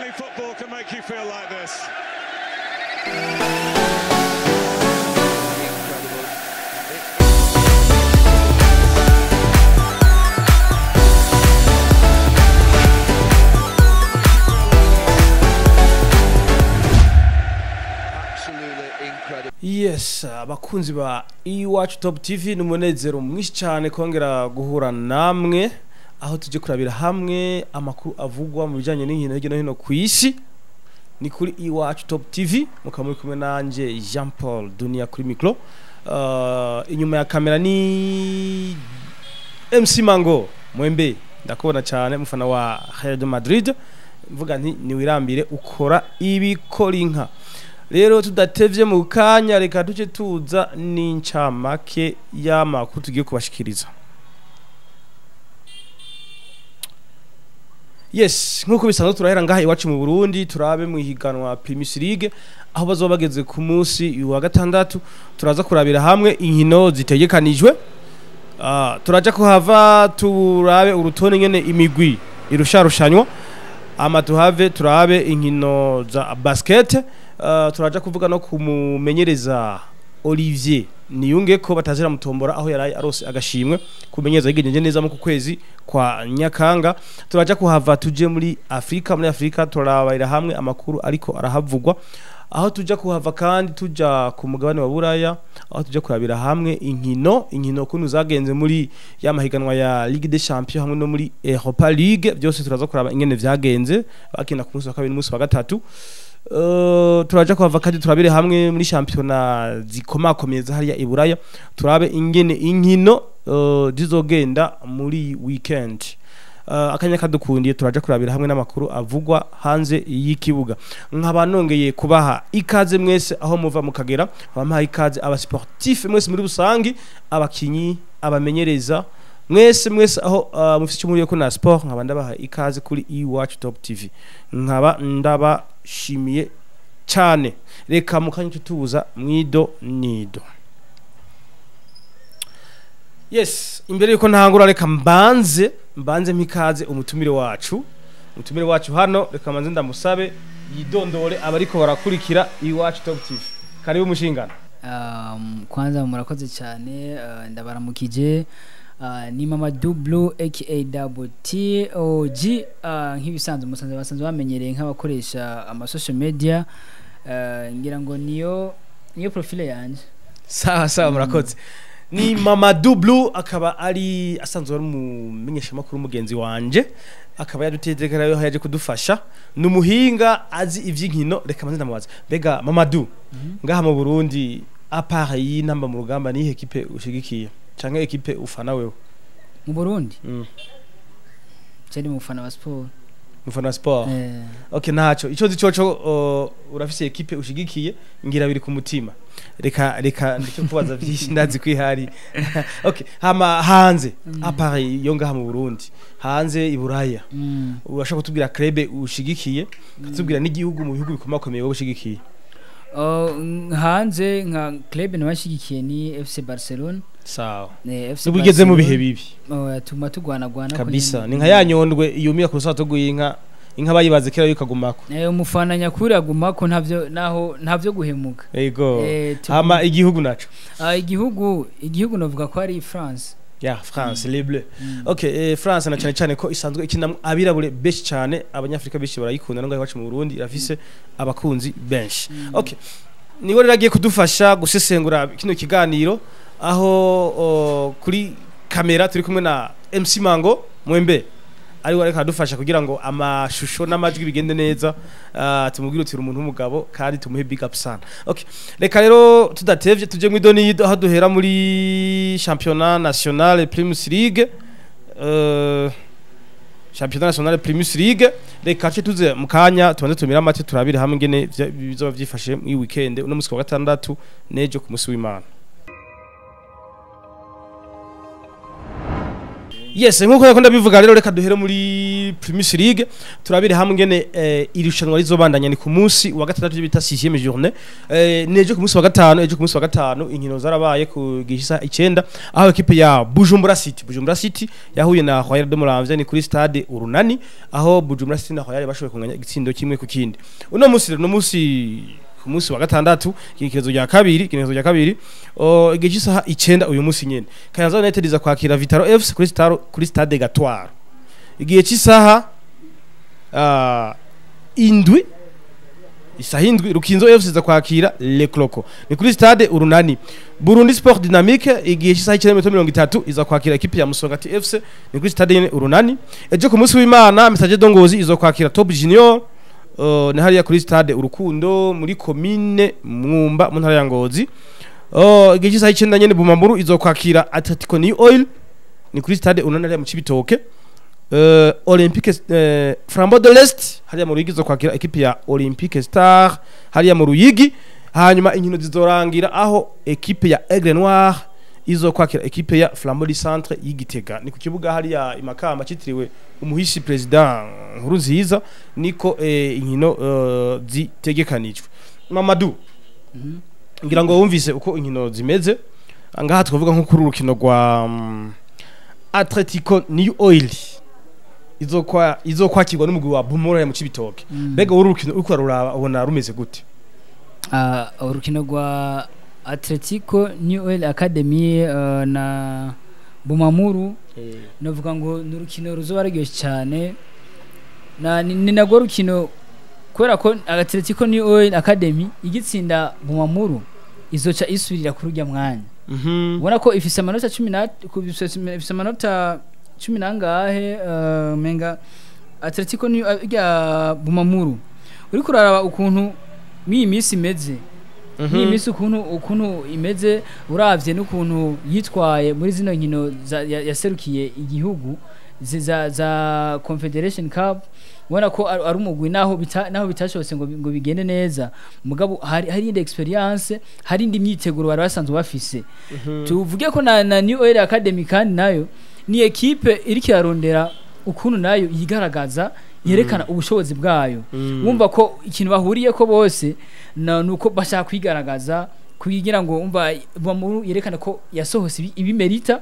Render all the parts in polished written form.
only football can make you feel like this. Yes, abakunzi ba iWatch Top TV numunezero mwinshi cyane kongera guhura namwe aho tuje kurabira hamwe amakuru avugwa mu bijanye n'inkino hirya no hino ku isi. Ni kuri iWatch Top TV mukamuri kumwe nanje Jean Paul Dunia kuri micro. Inyuma ya kamera ni MC Mango Mwembe, ndakubona cyane mufana wa Real Madrid. Mvuga nti ni wirambire ukora ibikora inka. Rero tudatevye mu kanya reka duce tuza n'incamake y'amakuru tugiye kubashikiriza. Yes, nkuko bisanzwe turahera ngaha iwacu mu Burundi turabe mu higanwa Premier League aho bazoba bageze ku munsi wa gatandatu turaza kurabira hamwe inkino zitegekanijwe. Turaja kuhava turabe urutonde nyene imigwi irusharushanywa ama tuhave turabe inkino za basket. Turaja kuvuga no kumumenyereza Olivier Niyunge ko batazira mutombora aho yaraye arose agashimwe kumenyereza yigenje neza mu kwezi kwa Nyakanga. Turaja kuhava tuje muri Afrika turabira hamwe amakuru ariko arahavugwa aho tuja kuhava kandi tuja ku mugabane wa Buraya aho tuja kurabira hamwe inkino kuntu zagenze muri ya mahiganwa ya Ligue des Champions hamwe no muri Europa League. Byose turaza kuraba ingene vyagenze bakina ku munsi wa kabiri n'umunsi wa gatatu. Turaja kuhava kandi turabire hamwe muri championnat zikomakomeye hariya iburaya turabe ingene inkino zizogenda muri weekend. Akanya kadukundiye turaja kurabira hamwe n'amakuru avugwa hanze y'ikibuga. Nkabanongeye kubaha ikaze mwese aho muva mukagera, abampaye ikaze aba sportif mwese muri busangi, abakinyi, abamenyereza mwese aho mufite cyo muri ko na sport nkaba ndabaha ikaze kuri iWatch Top TV. Nkaba ndabashimiye cyane. Reka mukanye tutubuza mwido nido. Yes, imbere yuko ntangura reka mbanze mpikaze umutumire wacu hano. Reka manze ndamusabe yidondore abariko barakurikira iWatch Top TV. Karibu mushingana. Kwanza murakoze cyane, ndabaramukije. Ni Mama Dublo aka Double T OG. Nk'ibisanzwe musanze basanzwe bamenyereye nk'abakoresha ama social media. Ngira ngo niyo profile yanje. Sawa murakoze. Ni Mama Dublo akaba ari asanzwe ari umumenyesha makuru mugenzi wanje, akaba yadutegekera yo yaje kudufasha numuhinga azi ivyinkino. Reka manze ndamubaza bega Mama Du ngaha mu Burundi appareil namba mu rugamba ni equipe ushigikiye canke equipe ufana wewe mu Burundi? Cyari mufana wa sport. Mufana sport. Okay, naco ico zicoco urafise equipe ushigikiye ngira biri ku mutima. Reka ndicyo kubaza byinshi ndazi kwihari. Okay, hama hanze appareil yo ngaha mu Burundi hanze iburaya urashaka kutubwira club ushigikiye katubwira n'igihugu mu bihugu bikomakomeye wowe ushigikiye? Hanze nka club nabashigikiye ni FC Barcelona. Sawa. Tubigeze mu bihe bibi. Tuma tugwana kabisa. Ni nka yanyondwe iyo miya kurusa tuguye inka bayibaze kera yukagumako. Umufana nyakuri agumako ntavyo guhemuka. Yego. Hama igihugu naco. Igihugu novuga ko ari France. France les bleus. Okay, France na cyane ko isanzwe ikina abirabure beshi cyane, abanyafrika beshi barayikunda ngo iwacu mu Burundi irafise abakunzi benshi. Okay. Niwe riragiye kudufasha gusesengura kino kiganiro aho kuri kamera turi kumwe na MC Mango Mwembe ari wareka dufasha kugira ngo amashusho n'amajwi bigende neza. Tumubwira uti umuntu w'umugabo kandi tumuhe big up sana. Okay, reka rero tudatevye tuje mwidoni aho duhera muri Championnat National Premier League. Championnat National Premier League reka tuze mukanya tubanze tumira amate turabire hamwe ngene bizoba byifashe mu weekend uno musi wa gatandatu nejo ku musi w'Imana. yes nkuko yakunda bivuga rero reka duhere muri Premier League turabire hamwe ngene irushanwa rizobandanya ni ku munsi wa gatandatu bita 6e journée neje ku munsi wa gatanu inkino zarabaye ku gishisa 9 aho equipe ya Bujumbura City yahuye na Royal de Muramvya ni kuri stade Urunani aho Bujumbura City na Royal bashoboye kunganya igitsindo kimwe ku kindi uno munsi ku munsi wa gatandatu ikinezo rya kabiri igihe 9 uyu munsi nyene Kayanza United iza kwakira Vitaro FC kuri stade Gatwaro igihe cy'isaha indwi Rukinzo FC iza kwakira Le Cloco ni kuri stade Urunani Burundi Sport Dynamique igihe cy'isaha 9:30 iza kwakira equipe ya Musongati FC ni kuri stade Urunani ejo ku munsi w'Imana Message Dongozi iza kwakira Top Junior ni hariya kuri stade Urukundo muri commune Mwumba mu ntara ya Ngozi igihe cy'isaha 9 nyene Bumamburu izokwakira Atletico New Oil ni kuri stade Urunani mu Cibitoke Olympique Flambeau de l'Est hariya mu Ruyigi izokwakira equipe ya Olympique Star hariya mu Ruyigi hanyuma inkino zizorangira aho equipe ya Aigle Noir izokwakira equipe ya Flambeau du Centre y'Igitega ni ku kibuga hariya Imakamba citiriwe umuhisi president Nkurunziza niko inkino zitegekanijwe Mamadou ngira ngo wumvise uko inkino zimeze ngaha twavuga nko kuri urukino rwa Atletico New Oil izokwakirwa n'umugwi wa Bumura mu Cibitoke bega urukino uko ruraba ubona rumeze gute urukino rwa Atletico New Oil Academy na Bumamuru navuga ngo n'urukino ruzoba ruryoshye cyane ni nagwo rukino kubera ko Atletico New Oil Academy igitsinda Bumamuru izoca isubirira kuri urya mwanya ubona ko ifise amanota 10 nangahe menga Atletico New ya Bumamuru uri kuraraba ukuntu misi imeze ni imisi ukuntu imeze uravye n'ukuntu yitwaye muri zino nkino yaserukiye igihugu za Confederation Cup ubona ko ari umugwi naho bitashobotse ngo bigende neza mugabo hari indi experience hari indi myiteguro bari basanzwe bafise tuvuge ko na New Oil Academy kandi nayo ni equipe iri kirarondera ukuntu nayo yigaragaza yerekana ubushobozi bwayo wumva ko ikintu bahuriye ko bose nuko bashaka kwigaragaza kugira ngo umva bamuru yerekane ko yasohose ibimerita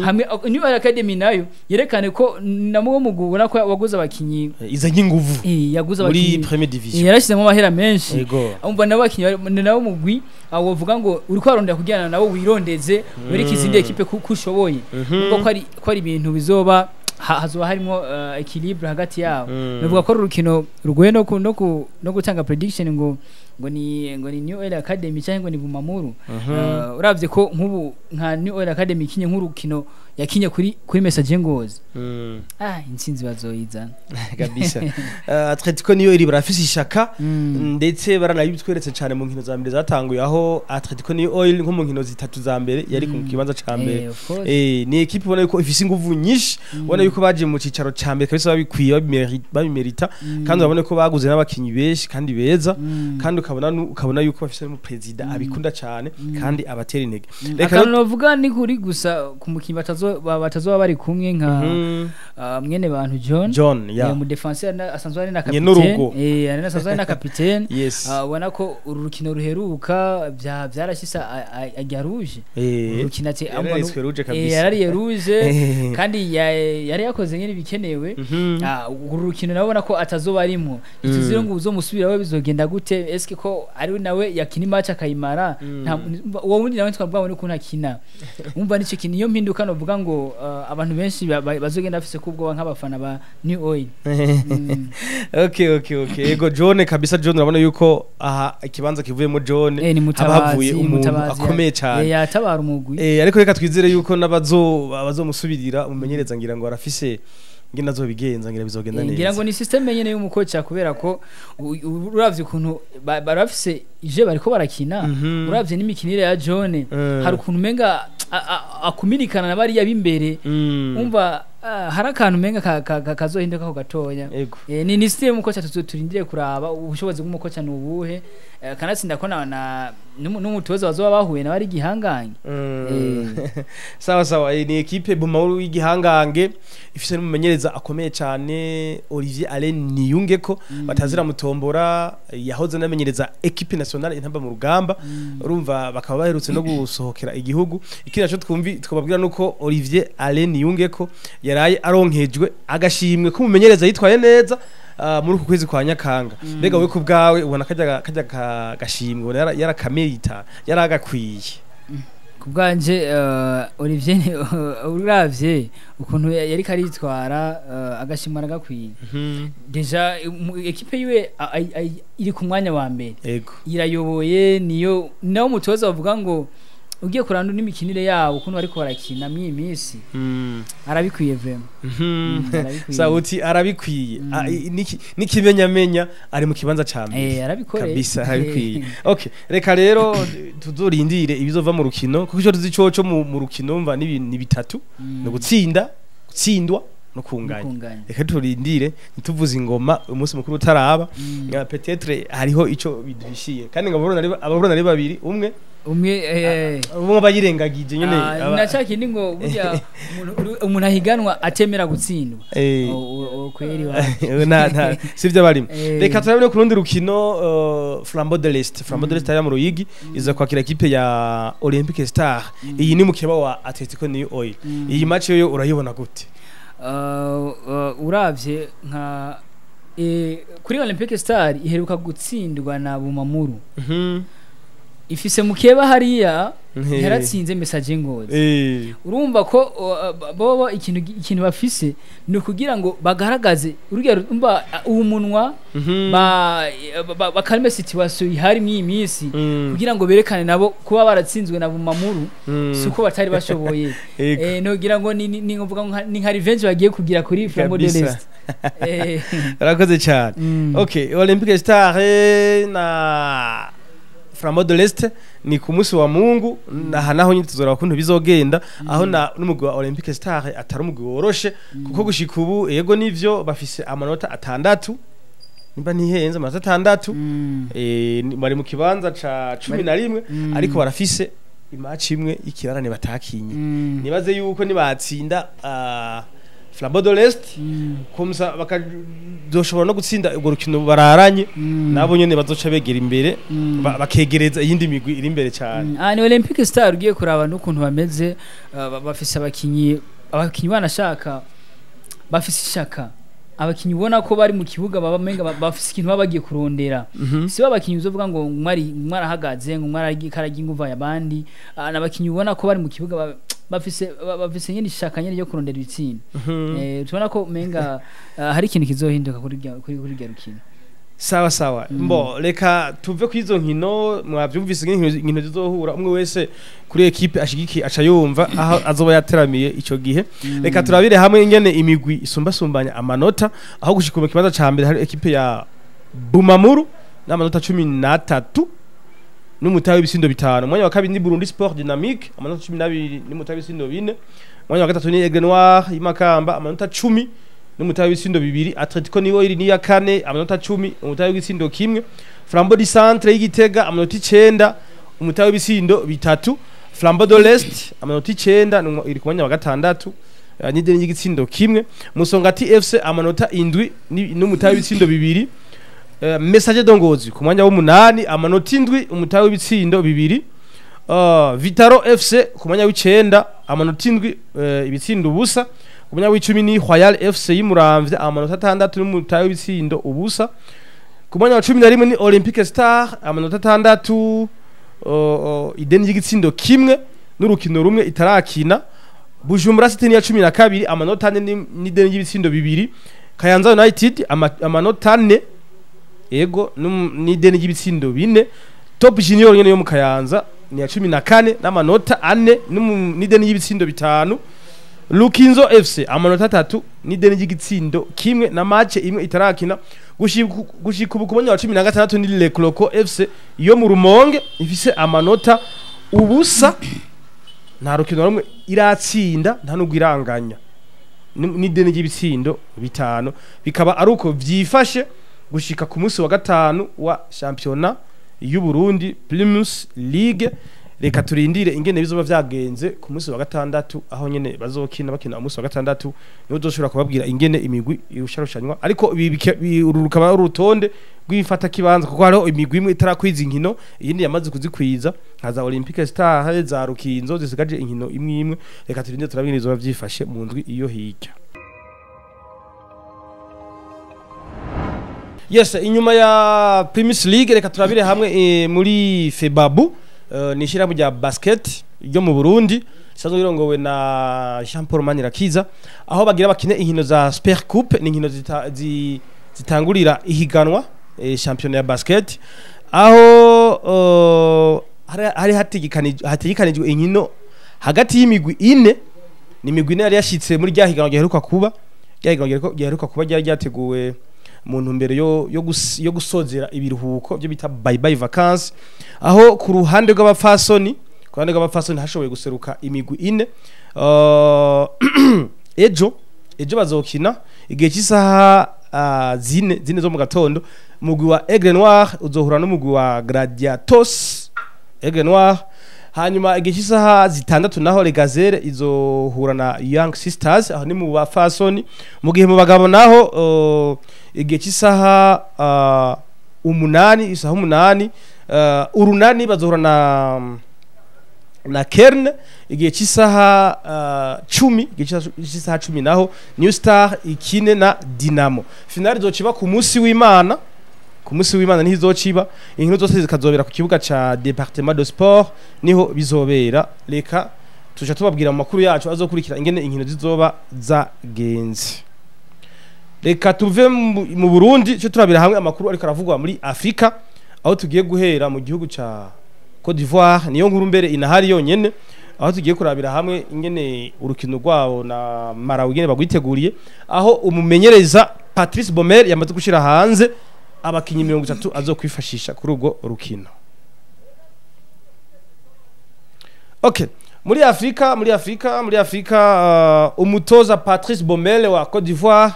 hamwe New Academy nayo yerekane ko namwe mugubona ko waguza abakinyi izanye inguvu yaguza abakinyi muri Premier Division yarashizemo amahera menshi umva nabakinyi nawo mugwi awovuga ngo uri kwarondera kujyana nawo wirondeze muri kizindi equipe kushoboye umva ko ari ibintu bizoba hazoba harimo equilibre hagati yabo navuga ko urukino rugoye no gutanga prediction ngo ni New Oil Academy cyangwa ngo ni Bumamuru uravye ko nkubu nka New Oil Academy kinye nk'urukino yakinye kuri Message Ngozi intsinzi bazoyizana kabisa Atletico niyo iri barafise ishaka ndetse baranayitweretse cyane mu nkino za mbere zatanguye aho Atletico New Oil nko mu nkino zitatu za mbere yari ku kibanza ca mbere ni equipe ubona yuko ifise inguvu nyinshi ubona yuko baje mu cicaro ca mbere kabisa babikwiye babimerita kandi urabona ko baguze n'abakinyi benshi kandi beza kandi ukabona yuko bafise mu president abikunda cyane kandi abatera intege reka novuga ni kuri gusa ku mukinyi batazoba bari kumwe nka mwene bantu John mu defenseur asanzwe ari na capitaine asanzwe ari na capitaine ubona ko uru rukino ruheruka byarashisa ajya rouge urukino ati yari rouge kandi yari yakoze nyine bikenewe uru rukino nabona ko atazoba arimo ituziro ngo uzomusubiraho bizogenda gute eske ko ari nawe yakina match akayimara uwo wundi nawe twabwabone ko ntakina umva nico kintu iyo mpinduka no vuga ngo abantu benshi bazogenda afise kubwo nk'abafana ba New Oil okay ego John kabisa John urabona yuko aha ikibanza kivuyemo John abavuye umuntu akomeye cyane yatabara umugwi ariko reka twizere yuko nabazomusubirira umumenyereza ngira ngo arafise ngina zo bigenza ngira bizogenda neza ngira ngo ni system nyene y'umukocha kubera ko uravye ukuntu barafise ije bariko barakina uravye n'imikinire ya John hari ukuntu menga akumirikana nabari yabimbere umva hari akantu menga kazohinduka ko gatonya Ego. ni system umukoca turindire kuraba ubushobozi bw'umukoca nubuhe kanatsinda ko na n'umutoza bazoba bahuye na bari gihangange sawa sawa ni equipe Bumamuru w'igihangange ifise n'umumenyereza akomeye cyane Olivier Alain Niyungeko batazira mutombora yahoze namenyereza equipe nationale intamba mu rugamba urumva bakaba baherutse no gusohokera igihugu ikindi naco twababwira nuko Olivier Alain Niyungeko yaraye aronkejwe agashimwe ko umumenyereza yitwaye neza muri uku kwezi kwa Nyakanga mbega we ku bwawe ubona kajya gashimwe yarakameyita yaragakwiye kubwanje Olivier uravye ukuntu yari karitwara agashimara gakwiye deja equipe yiwe iri ku mwanya wa mbere irayoboye niyo nawo mutoza bavuga ngo ugiye kuranda n'imikinire yawo ukuntu ariko barakina mwimisi arabikwiye vraiment sauti arabikwiye nikimenyamenya ari mu kibanza cyane arabikoreye kabisa arabikwiye okay reka rero tuzorindire ibizova mu rukino kuko ico tuzi coco mu rukino mva ni bitatu no gutsindwa no kunganya reka turindire nituvuza ingoma umunsi mukuru utaraba peut-être hariho ico biduhishiye kandi ababurana ari babiri umwe bayirengagije nyene nacaki ni ngo burya umuntu ahiganwa atemera gutsindwa kweri wa sivyo barimo reka turabe no kurundi rukino Flambeau de l'Est ya mu Ruyigi iza kwakira equipe ya Olympique Star iyi ni mukeba wa Atletico New Oil iyi match yo urayibona gute uravye nka kuri Olympique Star iheruka gutsindwa na Bumamuru ifise mukeba hariya yaratsinze message ngozi urumva ko bobo ikintu bafise ni kugira ngo bagaragaze urugero umba umunwa bakalme situation ihari mwimisi kugira ngo berekane nabo kuba baratsinzwe na Bumamuru suko batari bashoboye no kugira ngo ni ngovuga ni nka revenge bagiye kugira kuri Flambeau de l'Est rakoze cyane okay Olympique Star na Flambeau de l'Est ni ku munsi wa Mungu naho nyine tuzora kuntu bizogenda aho n'umugwi wa Olympique Star atari umugwi woroshe kuko gushika ubu yego nivyo bafise amanota 6 nimba ntihenze amanota 6 bari mu kibanza ca 11 ariko barafise imatch imwe ikirarane batakinye nibaze yuko nibatsinda Flambeau de l'Est kumsa bakazoshobora no gutsinda ubwo rukino bararanye nabo nyene bazoca begera imbere bakegereza iyindi migwi iri imbere cyane ni Olympique Star ugiye kuraba n'ukuntu bameze bafise abakinyi banashaka bafise ishaka abakinyi ubona ko bari mu kibuga babamenga bafise ikintu babagiye kurondera si babakinyi uzovuga ngo mwarahagaze ngo mwaragi nguva yabandi nabakinyi ubona ko bari mu kibuga bafise nyine ishaka nyine yo kurondera ibitsinda tubona ko menga hari ikintu kizohinduka kuri rukino sawa mbo reka tuve kwizo nkino mwavyumvise nkino zizohura umwe wese kuri equipe ashigiki aca yumva aho azoba yateramiye ico gihe reka turabire hamwe ingene imigwi isumbasumbanya amanota aho gushika mu kibanza ca mbere hari equipe ya Bumamuru n'amanota 13 n'umutawe w'ibisindo 5 mwanya wa kabiri ni Burundi Sport Dynamique amanota 12 n'umutawe w'ibisindo 4 mwanya wa gatatu ni Aigle Noir y'Imakamba amanota 10 n'umutawe w'ibisindo 2 Atletico New Oil ni ya kane amanota 10 umutawe w'ibisindo 1 Flambeau du Centre y'Igitega amanota 9 umutawe w'ibisindo 3 Flambeau de l'Est amanota 9 iri ku mwanya wa gatandatu n'ideni y'Igitsindo 1 Musongati FC amanota 7 n'umutawe w'ibisindo 2 Message Dongozi ku mwanya w'8 amanota 7 umutawe w'ibitsindo 2 Vitaro FC ku mwanya w'9 amanota 7 ibitsindo ubusa ku mwanya w'10 ni Royal FC y'Umuramvye amanota 6 n'umutawe w'ibitsindo ubusa ku mwanya wa 11 ni Olympique Star amanota 6 ideni y'igitsindo 1 n'urukino rumwe itarakina Bujumbura City ni ya 12 amanota 4 n'ideni y'ibitsindo 2 Kayanza United amanota 4 ego n'ideni y'ibitsindo 4 Top Junior nyene yo mu Kayanza ni ya 14 n'amanota 4 n'ideni y'ibitsindo 5 Lukinzo FC amanota 3 n'ideni y'igitsindo 1 na match imwe itarakina gushika ubu kumenya wa 16 ni Le Cloco FC yo mu Rumonge ifise amanota ubusa nta rukino rumwe iratsinda nta nubwo iranganya n'ideni ry'ibitsindo bitanu bikaba ari uko vyifashe gushika ku munsi wa gatanu wa championnat y'u Burundi Primus League. Reka turindire ingene bizoba vyagenze ku munsi wa gatandatu aho nyene bakina umunsi wa gatandatu niho doshobora kubabwira ingene imigwi irusharushanywa, ariko rukaba urutonde rw'ifata kibanza kuko hariho imigwi imwe itarakwiza inkino iyindi yamaze kuzikwiza nka za Olympique Star za Rukinzo zisigaje inkino imwe. Reka turindire turabwira izoba vyifashe mu ndwi iyo hirya. Yes, inyuma ya Primus League reka turabire hamwe muri Febabu ni ishirahamwe rya basket ryo mu Burundi risanzwe rirongowe na Jean Paul Manirakiza, aho bagira bakine inkino za Super Coupe, ni inkino zitangurira ihiganwa championnat ya basket, aho hari hategekanijwe inkino hagati y'imigwi ine. Ni imigwi ine yari yashitse muri rya higanwa giheruka kuba ryari ryateguwe mu ntumbero yo gusozera ibiruhuko byo bita bye bye vacances, aho ku ruhande rw'abafasoni hashoboye guseruka imigwi ine. ejo bazokina igihe cy'isaha zine zo mu gatondo. Umugwi wa Aigle Noir uzohura n'umugwi wa Gladiators Aigle Noir, hanyuma igihe cy'isaha zitandatu naho Legazere izohura na Young Sisters, aho ni mu bafasoni. Mu gihe mu bagabo naho igihe cy'isaha umunani urunani bazohura na Kern, igihe cy'isaha 10 naho New Star ikine na Dinamo. Finale izociba ku munsi w'Imana niho izociba. Inkino zose zikazobera ku kibuga ca Département de Sport niho bizobera. Reka tuja tubabwira mu makuru yacu azokurikira ingene inkino zizoba zagenze. Reka tuve mu Burundi cyo turabira hamwe amakuru ariko aravugwa muri Afrika, aho tugiye guhera mu gihugu ca Côte d'Ivoire. Niyo nkuru mbere inahari yonyene, aho tugiye kurabira hamwe ingene urukino rwabo na Malawi ingene bagwiteguriye, aho umumenyereza Patrice Bomer yamaze gushira hanze abakinyi 30 azokwifashisha kuri urwo rukino. Okay, muri Afrika umutoza Patrice Bomer wa Côte d'Ivoire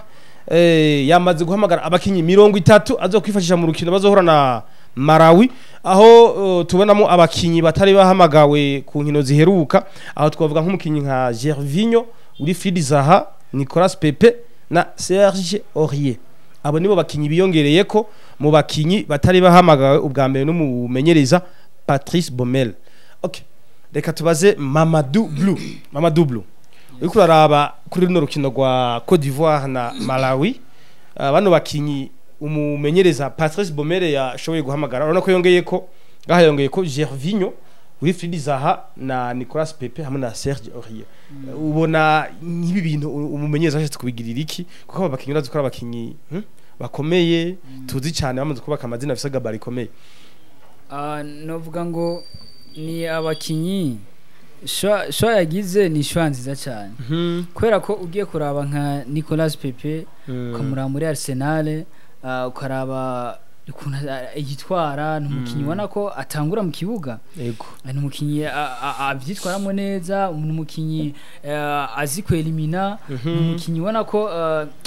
yamaze guhamagara abakinyi 30 azokwifashisha mu rukino bazohura na Malawi, aho tubonamo abakinyi batari bahamagawe ku nkino ziheruka, aho twavuga nk'umukinyi nka Gervinho, Wilfried Zaha, Nicolas Pepe na Serge Aurier. Abo nibo bakinyi biyongereye ko mu bakinyi batari bahamagawe ubwa mbere n'umumenyereza Patrice Bomer. Okay, reka tubaze Mamadou Blue uriko uraraba kuri runo rukino rwa Côte d'Ivoire na Malawi. Bano bakinyi umumenyereza Patrice Bomer yashoboye guhamagara, urabona ko yongeye ko Gervinho, Wilfried Zaha na Nicolas Pepe hamwe na Serge Aurier. Ubona nk'ibi bintu umumenyereza ashatse kubigirira iki? Kuko aba bakinyi urazi ko abakinyi bakomeye tuzi cyane bamaze kubaka amazina afise gabari komeye. Novuga ngo ni abakinyi shwa yagize ni shwa nziza cyane, kubera ko ugiye kuraba nka Nicolas Pepe ukamuraba muri Arsenal, ukaraba ukuntu yitwara, n'umukinyi ubona ko atangura mu kibuga. Yego, n'umukinyi abyitwaramo neza, n'umukinyi azi kwelimina, n'umukinyi ubona ko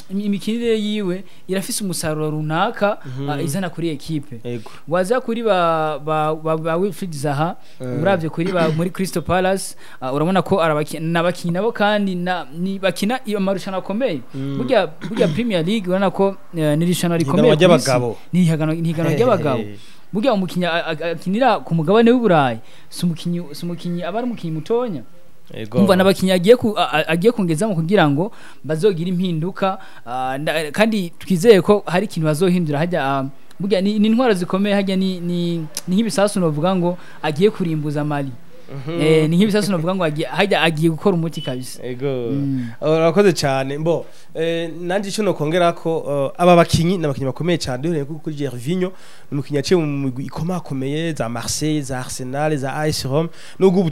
imikinire yiwe irafise umusaruro runaka izana kuri equipe. Waza kuri ba Wilfried Zaha, uravye kuri muri Crystal Palace, urabona ko arabakinyi nabo kandi ni bakina amarushanwa akomeye. Burya Premier League urabona ko ni irushanwa rikomeye ry'abagabo, ni higano ry'abagabo. Burya umukinyi akinira ku mugabane w'Uburayi si umukinyi aba ari umukinyi mutonya. Umva nabakinyi agiye kongezamo kugira ngo bazogira impinduka, kandi twizeye ko hari ikintu bazohindura. Hajya burya ni intwaro zikomeye, hajya ni nk'ibisasu novuga ngo agiye kurimbuza Mali. Ni nk'ibisasu novuga ngo agiye gukora umuti kabisa. Ego, urakoze cyane. Mbo nanje cyo no kongera ko aba bakinyi nabakinyi bakomeye cyane, duhere kuri Gervinho, umukinyi aciye mu migwi ikomakomeye za Marseille, za Arsenal, za AS Rome, nubwo ubu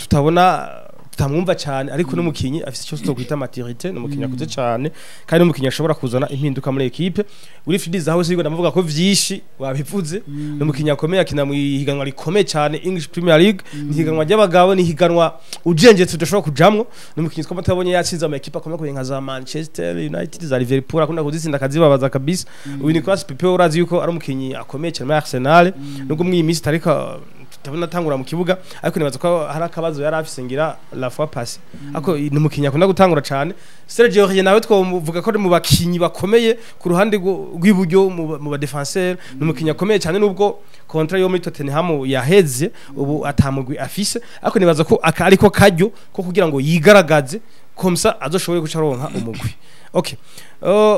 tutamwumva cyane ariko n'umukinyi afite icyo twokwita maturité n'umukinyi akuze cyane kandi n'umukinyi ashobora kuzana impinduka muri equipe uri Fidiza aho sigo ndavuga ko vyishi wabivuze n'umukinyi akomeye akina mu higanwa rikomeye cyane English Premier League ni higanwa ry'abagabo ni higanwa ujenjetse tudashobora kujamwo n'umukinyi twaba tabonye yatsinze ama equipe akomeye nka za Manchester United za Liverpool akunda kuzisinda kazibabaza kabisa uyu Nicolas Pepe urazi yuko ari umukinyi akomeye cyane muri Arsenal nubwo mw'iyi minsi tarika tabona tangura mu kibuga ariko nibaza ko hari akabazo yari afise ngira la fois passée ako n'umukinyi akunda gutangura cyane Sergio Aurier nawe twovuga ko mu bakinyi bakomeye ku ruhande rw'iburyo mu ba defenseur n'umukinyi akomeye cyane nubwo kontra yo muri Tottenham yaheze ubu atamugwi afise ariko nibaza ko ariko kajyo ko kugira ngo yigaragaze komsa azoshoboye gucaronka umugwi okay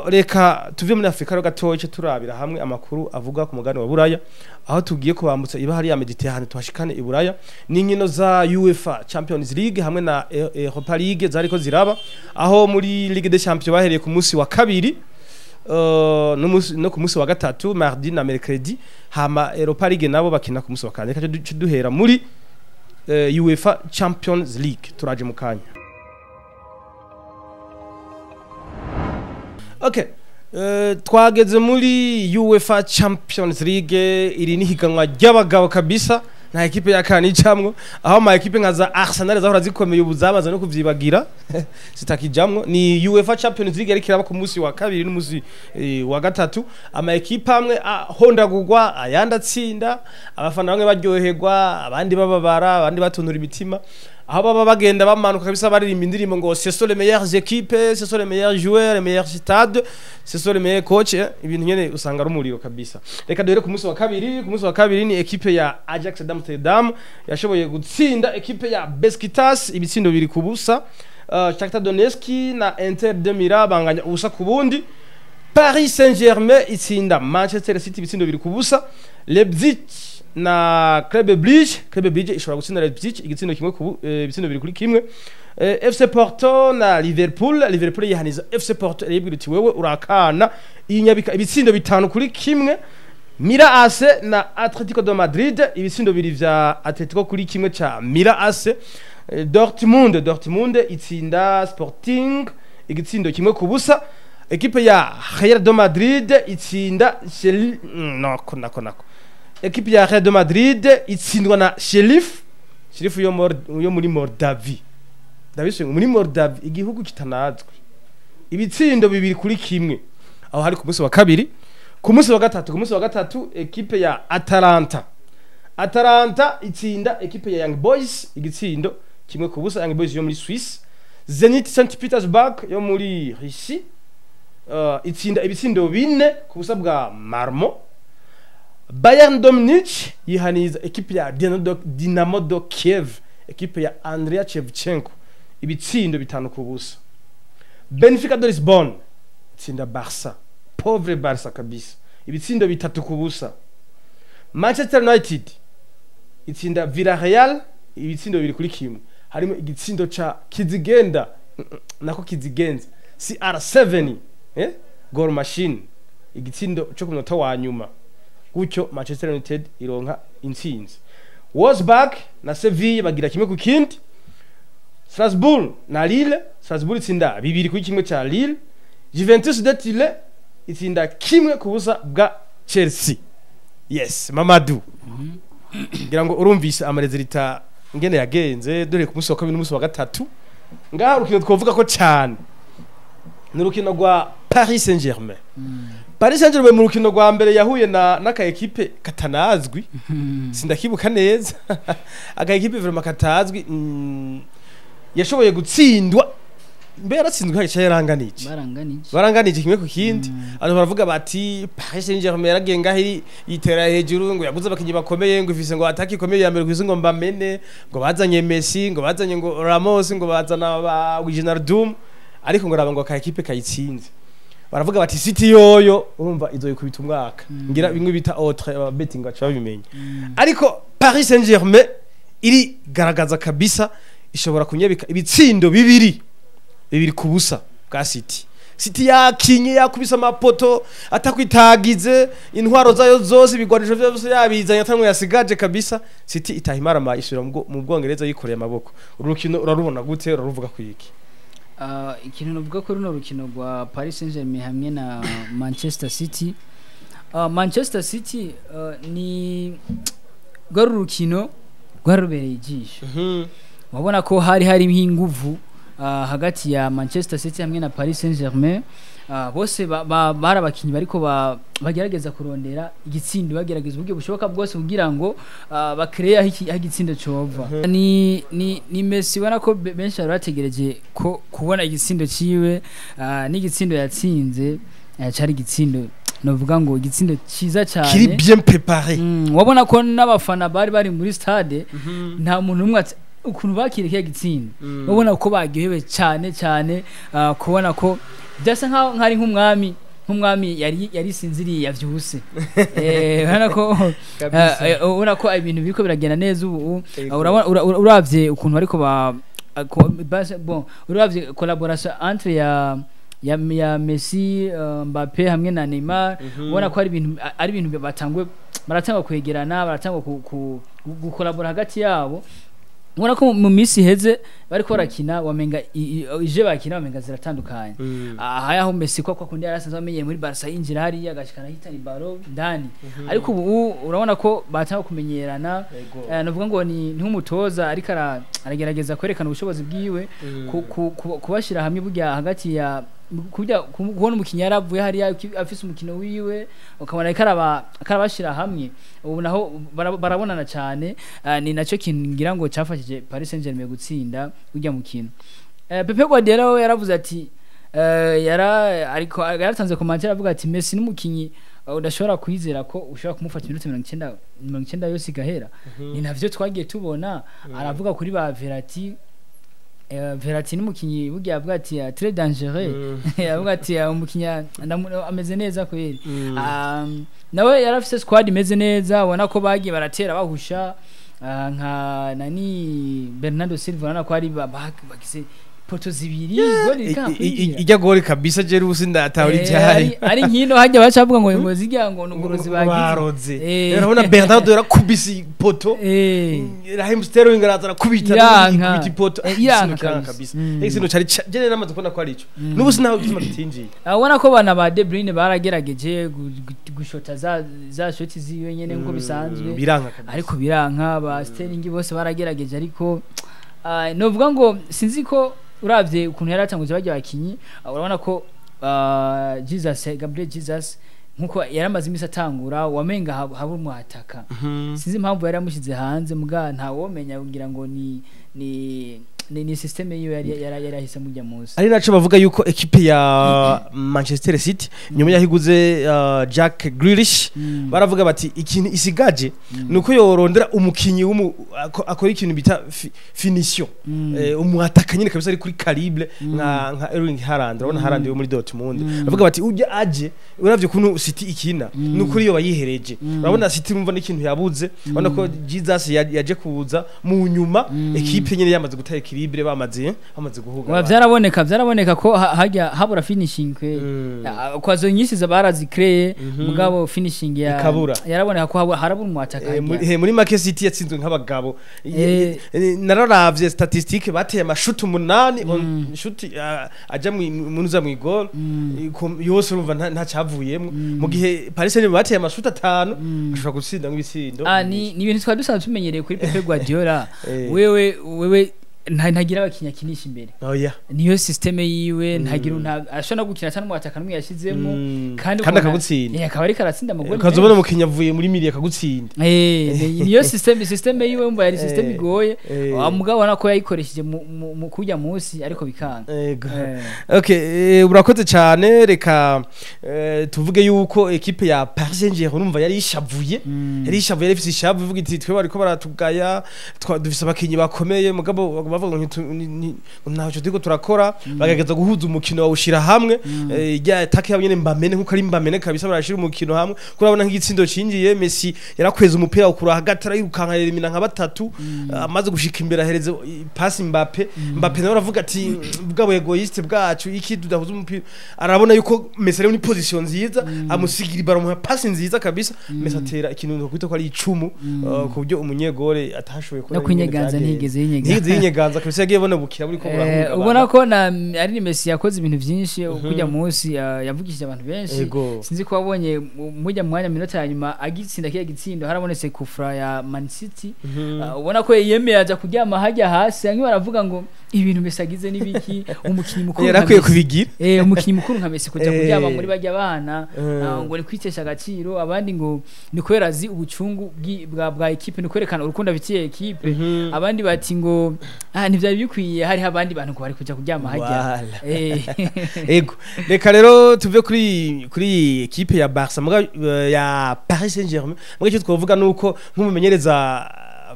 reka tuve muri Afrika ro gatoye turabira hamwe amakuru avuga ku mugani wa Buraya aho tugiye kubambutsa iba hari ya Mediterane twashikane i Buraya n'inkino za UEFA Champions League hamwe na Europa League zariko ziraba aho muri Ligue des Champions bahereye ku munsi wa kabiri no ku munsi wa gatatu mardi na mercredi hama Europa League nabo bakina ku munsi wa kane reka duhera muri UEFA Champions League turaje mu kanya. Okay. Twageze muri UEFA Champions League iri ni higanwa ry'abagabo kabisa na equipe ya kane icamwo aho ma equipe nka za Arsenal zahora zikomeye ubuzabaza no kuvyibagira sitakijamwo ni UEFA Champions League yari kiraba ku munsi wa kabiri n'umusi wa gatatu ama equipe amwe hondagurwa ayanda tsinda abafana bamwe baryoherwa abandi bababara abandi batunura imitima aho baba bagenda bamanuka kabisa baririmba indirimbo ngo ce sont les meilleures équipes ce sont les meilleurs joueurs les meilleurs stades ce sont les meilleurs coachs ibintu nyene usanga rumuriro kabisa reka dore ku munsi wa kabiri ni equipe ya Ajax d'Amsterdam yashoboye gutsinda equipe ya Besiktas ibitsindo biri kubusa Shakhtar Donetsk na Inter de Milan banganya ubusa ku bundi Paris Saint-Germain itsinda Manchester City ibitsindo biri kubusa Leipzig na Club Brugge ishobora gutsinda Leipzig igitsindo kimwe ku ibitsindo biri kuri kimwe FC Porto na Liverpool yihaniza FC Porto yibwira iti wewe urakana inyabika ibitsindo bitanu kuri kimwe Mira AC na Atletico de Madrid ibitsindo biri vya Atletico kuri kimwe cha Mira AC Dortmund itsinda Sporting igitsindo kimwe kubusa equipe ya Real de Madrid itsinda nako equipe ya Real de Madrid itsindwa na Sheriff yo muri Moldavie Davis muri Moldavie igihugu kitanazwe ibitsindo bibiri kuri kimwe aho hari ku munsi wa kabiri ku munsi wa gatatu equipe ya Atalanta itsinda equipe ya Young Boys igitsindo kimwe kubusa Young Boys yo muri Swiss Zenit St Petersburg yo muri Russie itsinda ibitsindo 4 kubusa bwa Marmo Bayern Munich yihaniza equipe ya Dynamo de Kiev equipe ya Andriy Shevchenko ibitsindo 5 kubusa Benfica de Lisbonne itsinda Barca pauvre Barca kabisa ibitsindo 3 kubusa Manchester United itsinda Villarreal ibitsindo 2 kuri kimwe harimo igitsindo ca Kizigenza CR7 goal machine igitsindo cyo kumunota wa nyuma gutyo Manchester United ironka intsinzi Wolfsburg na Sevilla bagira kimwe ku kindi Strasbourg na Lille itsinda 2 kuri kimwe cha Lille Juventus de Turin itsinda kimwe kubusa bwa Chelsea yes Mamadou ngira ngo urumvise amarezerita ngene yagenze dore ku munsi wa kabiri n'umunsi wa gatatu ngaho rukino twovuga ko cyane ni rukino rwa Paris Saint-Germain mu rukino rwa mbere yahuye na ka equipe katanazwi sindakibuka neza aka equipe vraiment katazwi yashoboye gutsindwa mbere aratsinzwe hagiye yaranganije baranganije kimwe ku kindi abantu baravuga bati Paris Saint-Germain yaragenga yitera hejuru ngo yaguze abakinyi bakomeye ngo ifise ngo ataki ikomeye ya mbere kwizo ngo Mbamene ngo bazanye Messi ngo bazanye ngo Ramos ngo bazana ba Wijnaldum ariko ngo raba ngo ka equipe kayitsinze baravuga bati City yoyo urumva izoyikubita umwaka ngira bimwe bita autre betting bacu babimenye ariko Paris Saint-Germain iri garagaza kabisa ishobora kunyebika ibitsindo bibiri kubusa bwa City City yakinye yakubise amapoto atakwitagize intwaro zayo zose ibigwanisho byose yabizanye atamwe yasigaje kabisa City itahimara mayisura mu Bwongereza yikoreye amaboko urukino urarubona gute uraruvuga kwiki ikintu navuga ko runo rukino rwa Paris Saint-Germain hamwe na Manchester City Manchester City ni rwari urukino rwarubereye ijisho wabona ko hari inguvu hagati ya Manchester City hamwe na Paris Saint-Germain bose barabakinyi bariko bagerageza kurondera igitsindo bagerageza uburyo bushoboka bwose kugira ngo bakreya igitsindo cova ni Messi wana ko benshi barategereje ko kubona igitsindo ciwe n'igitsindo yatsinze cyari igitsindo novuga ngo igitsindo ciza cyane kiri bien préparé wabona ko n'abafana bari muri stade nta muntu umwe ukuntu bakiriye gitsinda babona ko bagihewe cyane kubona ko byasa nk'ari nk'umwami yari sinziriye yavyuse hana ko ubona ko ibintu biriko biragenda neza ubu uravye ukuntu bariko bon uravye collaboration entre ya Messi Mbappe hamwe na Neymar ubona ko ari ibintu baratangwa kwegerana baratangwa gukolabora hagati yabo ubona ko mu misi heze bariko barakina wamenga ije bakina wamenga ziratandukanye aho Messi kwa kundi yarasanzwe amenyeye muri Barca yinjira hari agashikana hitani baro ndani ariko ubu urabona ko batanga kumenyerana navuga ngo ni nk'umutoza ariko aragerageza kwerekana ubushobozi bwiwe kubashira hamwe burya hagati ya kubona umukinnyi yaravuye hari afise umukino wiwe ukabona karabashira hamwe ubu naho barabonana cyane ni nacyo kintu ngira ngo cyafashije Paris Saint-Germain gutsinda ujya mukino Pepe Guardiola yaravuze ati ariko yaratanze commentaire avuga ati Messi n'umukinnyi udashobora kwizera ko ushobora kumufata iminota 90 yose igahera ni navyo twagiye tubona aravuga kuri ba Verratti n'umukinyi bugiye avuga ati très dangereux avuga ati umukinyi ameze neza kweli nawe yarafise squad imeze neza ubona ko bagiye baratera bahusha nka nani Bernardo Silva nako ari bagize poto zibiri goli ijya goli kabisa je rusi ndatawuri cyari ari nkino hajya bacavuga ngo zijya ngo nugurozi bagize urabona Bernardo yarakubisi poto Raheem Sterling arazana kubita poto kabisa ikintu cyari je namaze kubona ko ari ico nubusi naho gituma gitinjiye abona ko bana ba De Bruyne baragerageje gushota za shoti ziwe nyene nko bisanzwe ariko biranka ba Sterling bose baragerageje ariko novuga ngo sinzi ko uravye ukuntu yaratanguje bajya bakinyi urabona ko Gabriel Jesus nkuko yaramaze imisi atangura wamenga haba umwataka sinzi impamvu yaramushize hanze muga nta womenya kugira ngo ni system yiwe yarahise mujya musi ari naco bavuga yuko equipe ya Manchester City nyuma yahiguze Jack Grealish baravuga bati ikintu isigaje nuko yorondera umukinyi akora ikintu bita finition umwataka nyine kabisa ari kuri calibre nka Erling Haaland urabona Haaland yo muri Dortmund bavuga bati ujya aje uravye kuntu City ikina nuko iyo bayihereje urabona City umva n'ikintu yabuze urabona ko Jesus yaje kuza mu nyuma equipe nyine yamaze gutaya equilibre bamaze guhuga byaraboneka ko hajya habura finishing kwazo nyinshi zabarazicree mugabo finishing yaraboneka ko harabura umwataka muri make City yatsinzwe nk'abagabo nararavye statistique bateye amashuti 8 shuti aja munuza mu goal yose urumva nta cyavuyemo mu gihe Paris Saint-Germain bateye amashuti 5 ashobora gutsinda nk'ibisindo ni ibintu twadusanzwe tumenyereye kuri Pep Guardiola wewe ntagira abakinya kinisha imbere niyo system yiwe ntagira ashobora gukina cyane umwataka numwe yashizemo kandi akagutsinda akaba ari karatsinda amagoli kazobona umukinya avuye muri miri akagutsinda niyo system yiwe mbo yari system igoye amugabo nako yayikoresheje mu kujya munsi ariko bikanga okay urakoze cyane reka tuvuge yuko equipe ya Paris Saint-Germain urumva yari ishavuye ifite ishavu ivuga iti twe bariko baratugaya dufise abakinyi bakomeye mugabo bavuga ngo ntaco turiko turakora bagageza guhuza umukino wawushira hamwe ya attaque yabo nyene mbamene nkuko ari mbamene kabisa barashira umukino hamwe kurabona nk'igitsindo cinjiye Messi yarakweza umupira ukura hagati arayirukanka elimina nka batatu amaze gushika imbere ahereze pass Mbappe nawe aravuga ati bwabo egoiste bwacu iki tudahuza umupira arabona yuko Messi ari muri position nziza amusigira ibaro mu pass nziza kabisa Messi atera ikintu kwita ko ari icumu ku buryo umunyegore atashoboye no kwinyeganza ntigeze yinyeganza kabisa yagiye bona bukira buri ko burahunga ubona ko na ari Messi yakoze ibintu byinshi kujya munsi yavugishije abantu benshi sinzi ko wabonye mujya mu mwanya minota ya nyuma agitsinda kiya gitsindo harabonetse kufra ya Man City ubona ko yemeye aja kuryama hajya hasi anki baravuga ngo ibintu Messi agize nibiki umukinyi mukuru yarakwiye kubigira umukinyi mukuru nka Messi kuja kuryama muri bajya bana ngo ni kwitesha agaciro abandi ngo ni kwera zi ubucungu bwa equipe ni kwerekana urukundo bitiye equipe abandi bati ngo ntivyari bikwiye hari abandi bantu ko bari kuja kuryama hajya ego reka rero tuve kuri equipe ya Barca ya Paris Saint-Germain mugihe cyo twovuga nuko nk'umumenyereza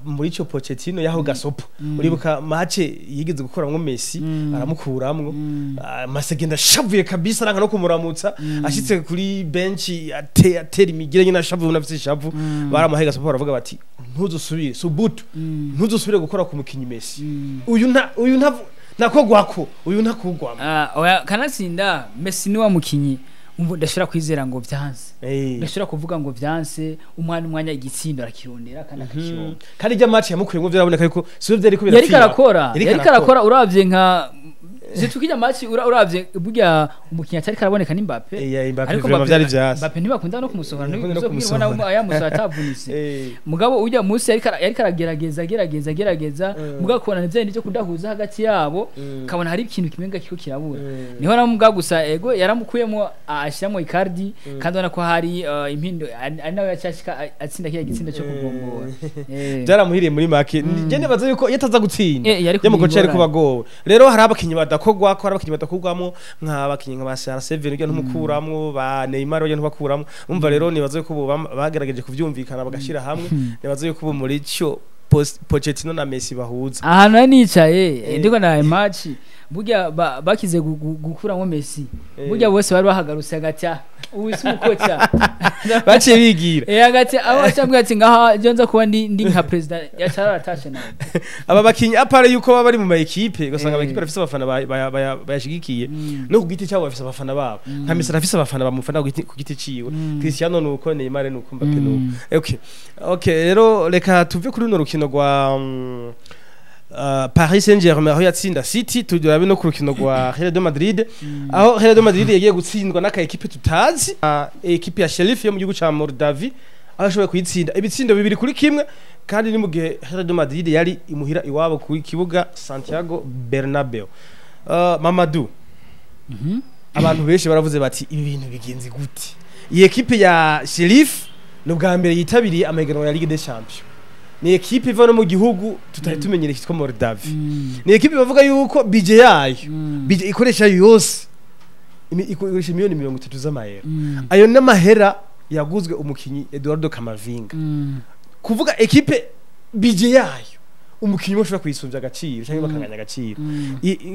muri cyo Pochettino yaho gasopo uribuka match yigeze gukoramwo Messi aramukuramwo masegenda shavuye kabisa aranga no kumuramutsa ashitse kuri bench atera imigire nyina shavuye unafise shavu baramuhaye gasopo baravuga bati ntuzusubire subutu ntuzusubire gukora ku mukinyi Messi uyu nakogwako uyu ntakugwama oya kanatsinda Messi ni wa mukinyi ndashobora kwizera ngo vyanse ndashobora kuvuga ngo vyanse umwanya igitsindo arakirondera kandi akakironka kandi ijya match yamukuyemo byaraboneka yuko sivyo byari kubera yari karakora uravye nka zitukija match uravye burya umukinya atari karaboneka ni Mbappe ariko byari vyase Mbappe ntibakunda no kumusohora n'ubona aya musohora atavunitse mugabo ujya munsi yari karagerageza mugabo kubona nivyo ndicyo kudahuza hagati yabo kabona hari ikintu kimenga kiko kirabura niho namuga gusa ego yaramukuyemo ashiramo Icardi kandi ubona ko hari impindo ari nawe yacashika atsinda kiya gitsinda cyo kugombora byaramuhiriye muri make ngene baza yuko yataza gutsinda yamugoce ari kubagowe rero hari abakinyi badakogwa ko hari abakinyi badakogwamo nk'abakinyi nka basara Seven ujya ntumukuramwo ba Neymar ujya ntubakuramwo umva rero nibaza yuko bagerageje kuvyumvikana bagashira hamwe nibaza yuko muri cyo Pochettino na Messi bahuza ahantu nicaye ndiko na match burya bakize gukuramo Messi burya bose bari bahagarutse hagati uwisi umukocha baciye bigira hagati abo cyambwe ati ngaha jonza kuba ndi nka president ya Charles atashe nawe aba bakinyi apare yuko baba bari mu ma equipe gusanga aba equipe afise abafana bayashigikiye no ku giti cyabo bafise abafana babo nka Messi afise abafana bamufana ku giti ciwe Cristiano nuko Neymar nuko Mbappe nuko okay rero reka tuve kuri no rukino rwa Paris Saint-Germain aho yatsinda City tujurabe no ku rukino rwa Real de Madrid aho Real de Madrid yagiye gutsindwa n'aka equipe tutazi equipe ya Sheriff yo mu gihugu ca Moldavie aho ashoboye kuyitsinda ibitsindo bibiri kuri kimwe kandi ni mu gihe Real de Madrid yari imuhira iwabo ku kibuga Santiago Bernabeu Mamadou abantu benshi baravuze bati ibi bintu bigenze gute iyi equipe ya Sheriff no bwa mbere yitabiriye amahiganwa ya Ligue des Champions ni equipe iva no mu gihugu tutari tumenyere kitwa Moldavie ni equipe bavuga yuko budget yayo budget ikoresha yose ikoresha miliyoni 30 z'amayero ayo n'amahera yaguzwe umukinyi Eduardo Camavinga kuvuga equipe budget yayo umukinyi mo shobora kuyisumbya agaciro cyangwa bakanganya agaciro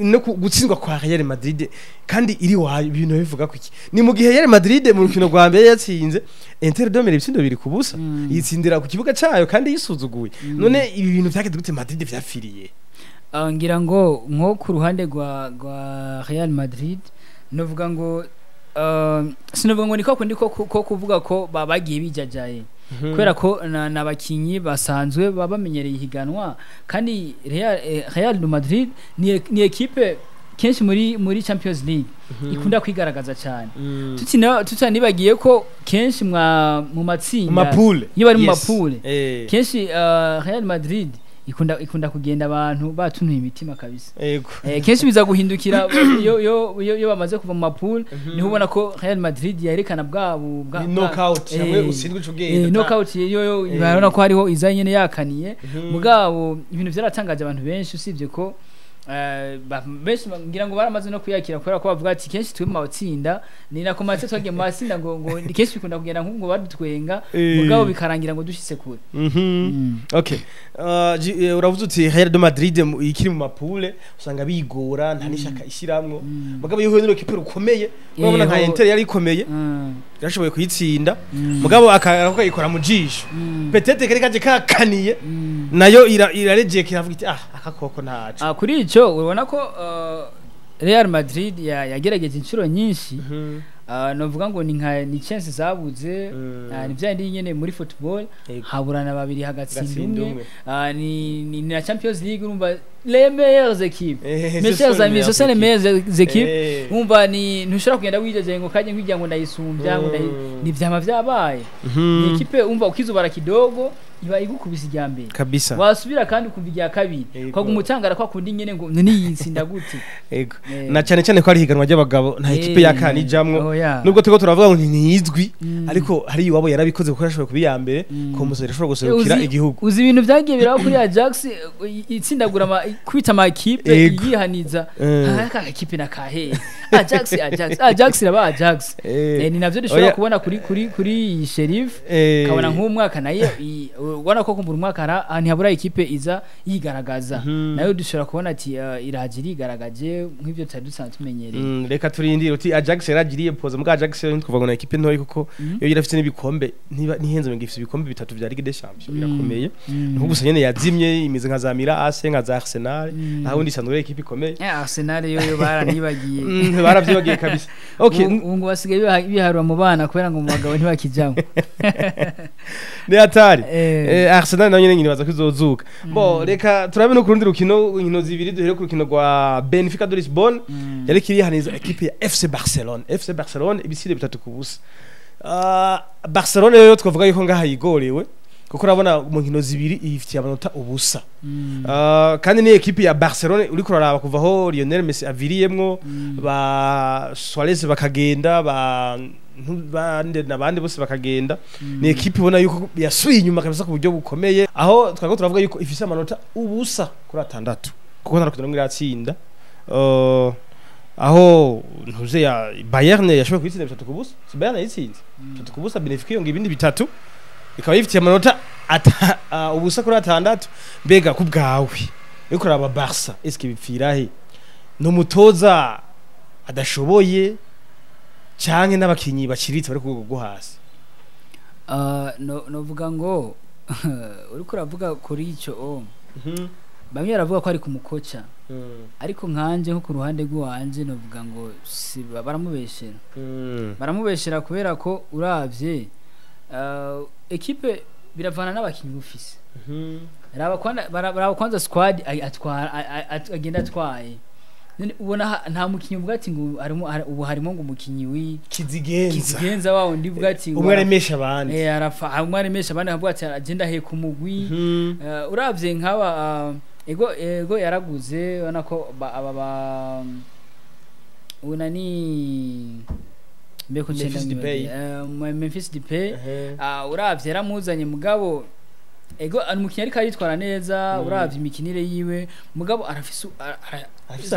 no gutsindwa kwa Real Madrid kandi iri wayo ibintu bivuga kuki ni mu gihe Real Madrid mu rukino rwa mbere yatsinze Inter de Milan ibitsindo biri kubusa yitsindira ku kibuga cyayo kandi yisuzuguye none ibi bintu byageze gute Madrid vyafiriye ngira ngo nko ku ruhande rwa Real Madrid novuga ngo sinovuga ngo niko kundi ko kuvuga ko bagiye bijajaye kubera ko n'abakinyi basanzwe babamenyereye ihiganwa kandi Real Madrid ni equipe kenshi muri Champions League ikunda kwigaragaza cyane tutanibagiye ko kenshi mu matsinda iyo bari mu mapule kenshi Real Madrid ikunda kugenda abantu batunuye imitima kabisa kenshi biza guhindukira yo bamaze kuva mu mapule niho ubona ko Real Madrid yerekana bwabo knockout hamwe usindwe cugenda knockout yo barabona ko hariho izanyene yakaniye mugabo ibintu byaratangaje abantu benshi usibye ko benshi ngira ngo baramaze no kuyakira kubera ko bavuga ati kenshi twe mu matsinda ni nako matse twagiye mu matsinda ngo kenshi bikunda kugenda nk'ubwo badutwenga mugabo bikarangira ngo dushitse kure. Okay, uravuze uti Real de Madrid ikiri mu mapule usanga bigora nta nishaka ishiramwo mugabo yihuye n'iro kipe rukomeye urabona nka Inter yari ikomeye yarashoboye kuyitsinda mugabo akayikora mu jisho petete kari kaje kakaniye nayo iraregeye kiravuga iti akakoko ntaco. Kuri ico urabona ko Real Madrid yagerageje inshuro nyinshi novuga ngo ni chance zabuze ni byandi nyene muri football haburana babiri hagatsinda umwe ni na Champions League urumva les meilleures équipes mes chers amis ce sont les meilleures équipes umva ni ntushobora kugenda wijeje ngo kaje nkwijya ngo ndayisumbya ngo ni vyama vyabaye ni equipe umva ukizubara kidogo iba igukubisa ijyambere kabisa wasubira kandi ukumva ijya kabiri kwa gumutangara kwa kundi nyene ngo niyitsinda gute ego na cyane ko ari higanwa ry'abagabo nta equipe yakani jamwo nubwo tuko turavuga ngo ntizwi ariko hari iwabo yarabikoze kuko yashoboye kubiyambere ko umusore ashobora guserukira igihugu uzi ibintu byagiye biraho kuri Ajax itsindagura kwita ama equipe yihaniza aka equipe na kahe Ajax raba Ajax ni navyo dushobora kubona kuri Sheriff kabona nk'umwaka nayo ubona ko kumbura umwaka ntihabura equipe iza yigaragaza nayo dushobora kubona ati iragiri igaragaje nk'ivyo tutari dusanzwe tumenyereye. Reka turindire uti Ajax yaragiriye poza mbwa Ajax ntikuvuga ngo na equipe ntori kuko yo irafite n'ibikombe ntihenze ngo ifite ibikombe bitatu vya Ligue des Champions birakomeye nko gusa nyene yazimye imize nka za Miras nka za Arsenal aho ndi sanure equipe ikomeye Arsenal yo baranibagiye baravyibagiye kabisa. Okay ngo basigaye biharura mu bana kubera ngo mu bagabo ntibakijamo ne atari Arsenal nayo nyene baza kuzozuka bo reka turabe no kurundi rukino inkino zibiri duhere ku rukino rwa Benfica de Lisbonne yari kiri haniza equipe ya FC Barcelone ibisire bitatu ku busa. Barcelone yo twavuga yuko ngaha yigorewe kuko urabona mu nkino zibiri ifitiye amanota ubusa kandi ni equipe ya Barcelone uri kuraraba kuva aho Lionel Messi aviriyemwo ba Suarez bakagenda bande bose bakagenda ni equipe ubona yuko yasuye inyuma kabisa ku buryo bukomeye aho twako turavuga yuko ifise amanota ubusa kuri 6 kuko ntarakudana ngo iratsinda aho ntuze ya Bayern yashoboye kwitsinda 3 kubusa si Bayern yitsinze 3 kubusa Benfica yonga ibindi bitatu ikaba yifitiye amanota ubusa kuri 6 mbega ku bwawe yo kuraba Barca eske bipfira he no mutoza adashoboye canke n'abakinyi baciritse bari kugo hasi no vuga ngo uri kuravuga kuri ico bamwe baravuga ko ari kumukoca ariko nkanje nko ku ruhande rwanje no vuga ngo si baramubeshera kubera ko uravye equipe biravana n'abakinyi ufise baraba kwanza squad agenda atwaye ubona nta mukinyi uvuga ati ngo ubu harimo ngo umukinyi kizigenza wawo ndivuga ati umwe aremesha abandi arafa umwe aremesha abandi avuga ati agenda he ku mugwi uravye nk'aba ego yaraguze ubona ko aba unani mbeko Memphis Depay uravye yaramuzanye mugabo ego umukinyi ariko aritwara neza uravye imikinire yiwe mugabo arafise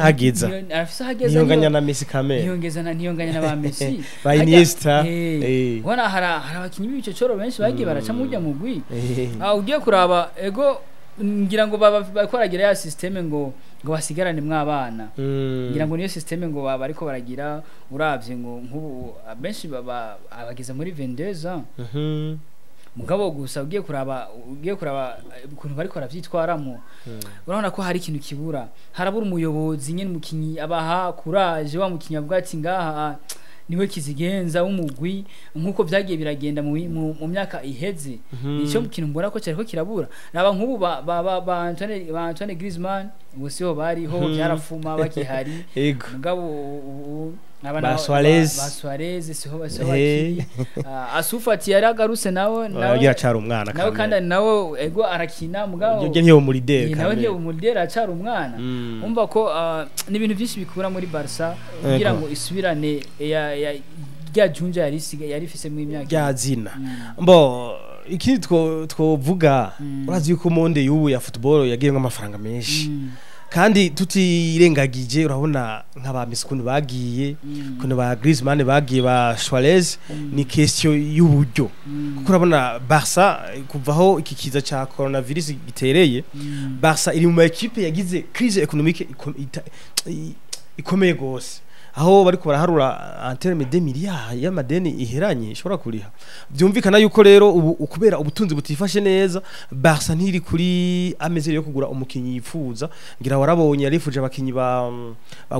hageza niyonganya na Messi kamera niyonganya na ba Messi ba Iniesta ubona hari abakinyi b'ico coro benshi bagiye baraca mu rya mugwi ugiye kuraba ego ngira ngo bakoragira ya systeme ngo basigarane mw'abana ngira ngo niyo systeme ngo bariko baragira uravye ngo nk'ubu benshi abageza muri 22 ans mugabo gusa ugiye kuraba ukuntu bariko baravyitwaramo urabona ko hari ikintu kibura harabura umuyobozi nyene mukinyi abaha courage wa mukinyi avuga ati ngaha niwe kizigenza w'umugwi nkuko vyagiye biragenda mu myaka iheze nico mukintu mbona ko cyariko kirabura naba nk'ubu ba Antoine Griezmann bose bariho byarafuma bakihari mugabo ba Suarez siho bakiri Asufati yaragaruse nawe yacara umwana nawe kandi nawe ego arakina mugabo yenge ntiyo muri der nawe ntiyo muri der acara umwana umva ko ni ibintu byinshi bikura muri Barca kugira ngo isubirane ya junja yari ifise mu imyaka yazina mbo ikindi twovuga urazi yuko monde y'ubu ya football yagiye amafaranga menshi kandi tutirengagije urabona nk'aba Messi kuntu bagiye kuntu ba Griezmann bagiye ba Suarez ni question y'uburyo kuko urabona Barca kuvaho iki kiza ca coronavirus gitereye Barca iri mu equipe yagize crise économique ikomeye gose aho bariko baraharura en terme de milliards y'amadeni iheranye ishobora kuriha byumvikana yuko rero ukubera ubutunzi butifashe neza Barca ntiri kuri ameze yo kugura umukinyi yifuza ngira warabonye yarifuje abakinyi ba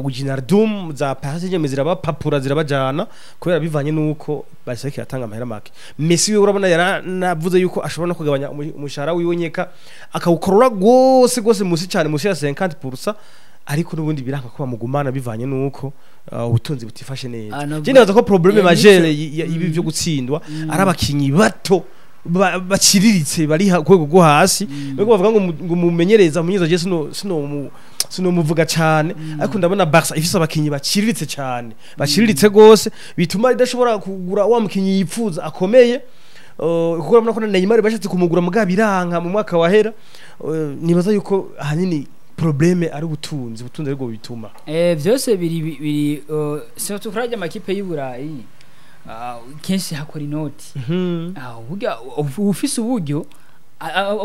Wijnaldum za Paris Saint-Germain zirabapapura zirabajana kubera bivanye nuko Barca kiratanga amahera make Messi we urabona yaranavuze yuko ashobora no kugabanya umushahara wiwe nyeka akawukorora gose musi cyane musi ya 50% ariko nubundi biranga ko bamugumana bivanye nuko ubutunzi butifashe neza cyane baza ko problème majeure ibi byo gutsindwa ari abakinyi bato baciriritse bari kwego go hasi bego bavuga ngo mumenyereza munyizo je sino muvuga cyane ariko ndabona Barca ifise abakinyi baciriritse cyane baciriritse gose bituma idashobora kugura wa mukinyi yipfuza akomeye kuko urabona ko Neymar bashatse kumugura mugabiranga mu mwaka wahera nibaza yuko ahanini probleme ari ubutunzi ariko bituma byose biri so tukuraje amakipe y'Uburayi kenshi hakora inoti burya ufise uburyo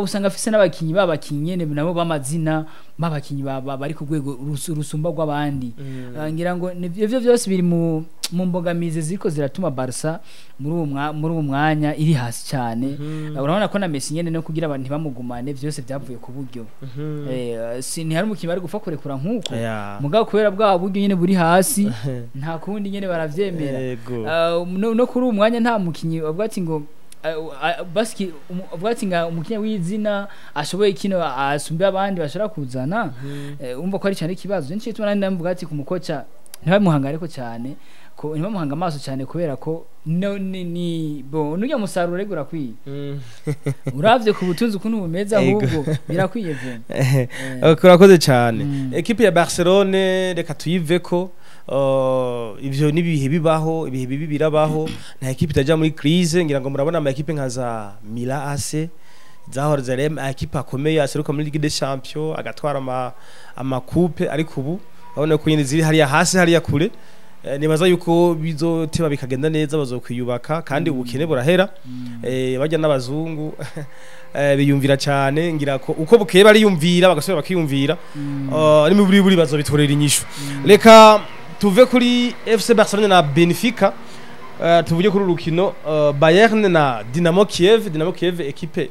usanga afise n'abakinyi babakinyi nabo bamazina babakinyi bari ku rwego rusumba rw'abandi ngira ngo ivyo byose biri mu mbogamizi ziko ziratuma Barca muri uwo mwanya iri hasi cyane urabona ko na Messi nyene no kugira abantu bamugumane byose byavuye ku buryo ni hari umukinyi bari gupfa kurekura nkuko mugabo kubera bwa buryo nyene buri hasi nta kundi nyene baravyemera no kuri uwo mwanya nta mukinyi bavuga ati ngo baski ubwatinga umukinya w'izina ashoboye kino asumbe abandi bashara kuzana umva ko ari cyane kibazo nci tubona ndamvuga ati kumukoca ntibamuhangare ko cyane ko ntibamuhanga amaso cyane kubera ko ni bo n'ujya musaruro regura kwiye uravye ku butunzi kuntu bumeza ahubwo birakwiye vye urakoze cyane equipe ya Barcelone reka tuyiveko ivyo nibihe bibaho ibihe bibi birabaho nta equipe itaja muri crise ngira ngo murabona ama equipe nka za Milan AC zahora zarem equipe akomeye aseruka muri Ligue des Champions agatwara ama coupe ariko ubu babona ko nyine ziri hariya hasi hariya kure nibaza yuko bizoteba bikagenda neza bazokwiyubaka kandi ubukene burahera bajya n'abazungu biyumvira cyane ngira ko uko bukeye bari yumvira bagasubira bakiyumvira ari mu buri bazobitorera inyishu reka tuve kuri FC Barcelona na Benfica tuvuye kuri urukino Bayern na Dynamo Kiev equipe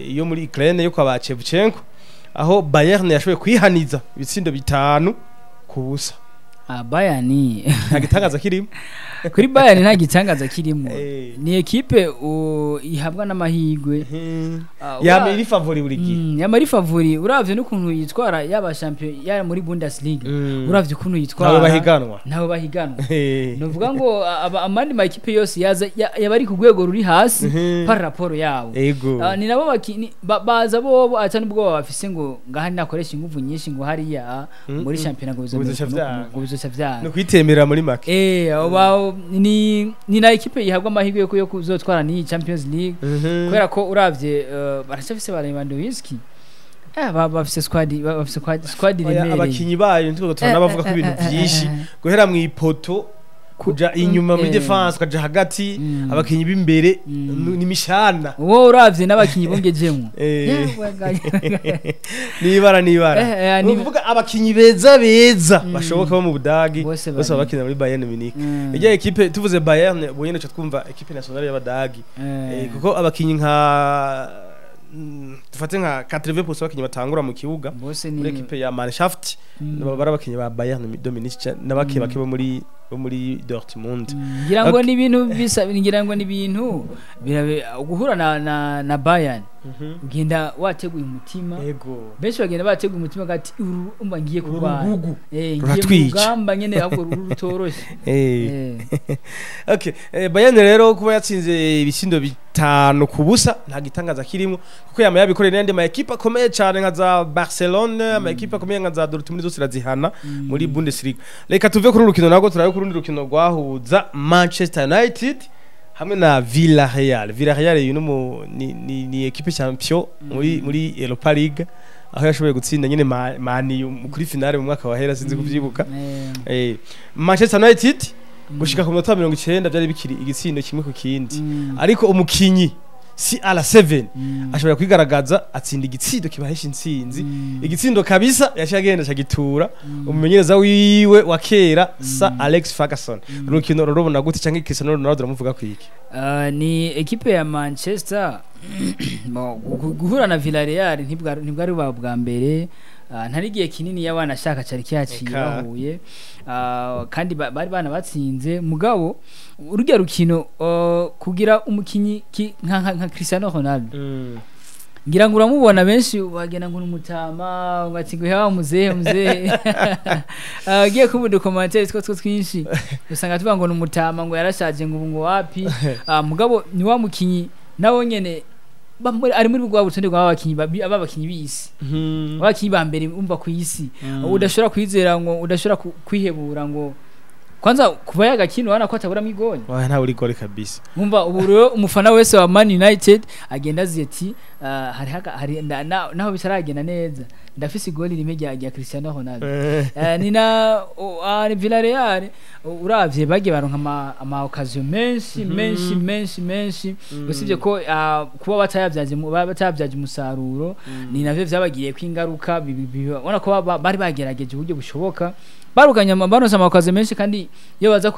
yo muri Ukraine yo kwa Shevchenko aho Bayern yashoboye kwihaniza ibitsindo 5 kubusa Bayern nta gitangaza kirimo kuri Bayern nta gitangaza kirimo ni equipe ihabwa n'amahigwe yamiri favori buri gihe yamari favori uravye n'ukuntu yitwara yaba champion ya muri Bundesliga uravye ukuntu yitwara nabo bahiganwa novuga ngo amandi ma equipe yose yaza yabari ku rwego ruri hasi par rapport yabo ni nabo baza bobo atani bwo bafise ngo ngahani nakoresha inguvu nyinshi ngo hariya muri champion ngo bizo no kwitemera muri make ni na equipe yihabwa amahirwe yo kuzotwara ni Champions League kubera ko uravye baracafise Lewandowski bafise squad remere abakinyi bayo ntiko tubona bavuga ko ibintu byinshi guhera mu ipoto kuja inyuma muri defense kaja hagati abakinyi b'imbere ni mishana wowe uravye n'abakinyi bongejemo nibara nuvuga abakinyi beza bashoboka bo mu Budagi bose babakina muri Bayern Munich ijya equipe tuvuze Bayern bonyene cyo twumva equipe nationale y'Abadagi kuko abakinyi nka dufate nka 80% abakinyi batangura mu kibuga muri equipe ya Mannschaft baba abakinyi ba Bayern Munich nabake bo muri Dortmund ngira ngo ni ibintu ngira ngo ni ibintu guhura na Bayern ugenda wateguye umutima benshi bagenda bateguye umutima gati umba ngiye kurwana ngiye kugamba nyene ahubwo rutoroshe okay Bayern rero kuba yatsinze ibisindo 5 kubusa nta gitangaza kirimo kuko yama yabikoreye n'andi ma equipe akomeye cyane nka za Barcelona ama equipe akomeye nka za Dortmund zose razihana muri Bundesliga reka tuve kuri urukino nago turayo kurundi rukino rwahuza Manchester United hamwe na Villarreal yuno ni equipe champion muri Europa League aho yashoboye gutsinda nyene mani kuri finale mu mwaka wahera sinzi kuvyibuka Manchester United gushika ku minota 90 byari bikiri igitsindo kimwe ku kindi ariko umukinyi CR7 ashobora kwigaragaza atsinda igitsindo kibahesha intsinzi igitsindo kabisa yashagenda cagitura umumenyereza wiwe wa kera Sir Alex Ferguson rukino rurobona gute canke Cristiano Ronaldo ramuvuga kwiki ni equipe ya Manchester guhura na Villarreal ntibwari bwa mbere ntarigiye kinini y'abana shaka cari cyaciye bahuye kandi bari bana batsinze mugabo urujya rukino kugira umukinyi nka Cristiano Ronaldo ngira ngo uramubona benshi wagena ngo numutama ngatingo yawa muzehe agiye kubudu commentaire two twinshi usanga tuvuga ngo numutama ngo yarashaje ngo wapi mugabo ni wa mukinyi nawo nyene ari muri bwa butonde bw'abakinyi ababakinyi bisi abakinyi ba mbere umva ku isi udashobora kwizera ngo udashobora kwihebura ngo kwanza kuva yagakino wana ko atabura migoni nta uri gole kabisa umva ubu rero umufana wese wa Man United agenda zeti hari naho bitaragenda neza ndafise igoli rimwe rya Cristiano Ronaldo nina Villarreal uravye bagiye baronka ama occasion menshi usibye ko kuba batayavyaje umusaruro ni navyo vyabagiye kwingaruka ubona ko bari bagerageje uburyo bushoboka baruganya baronse amakaze menshi kandi iyo baza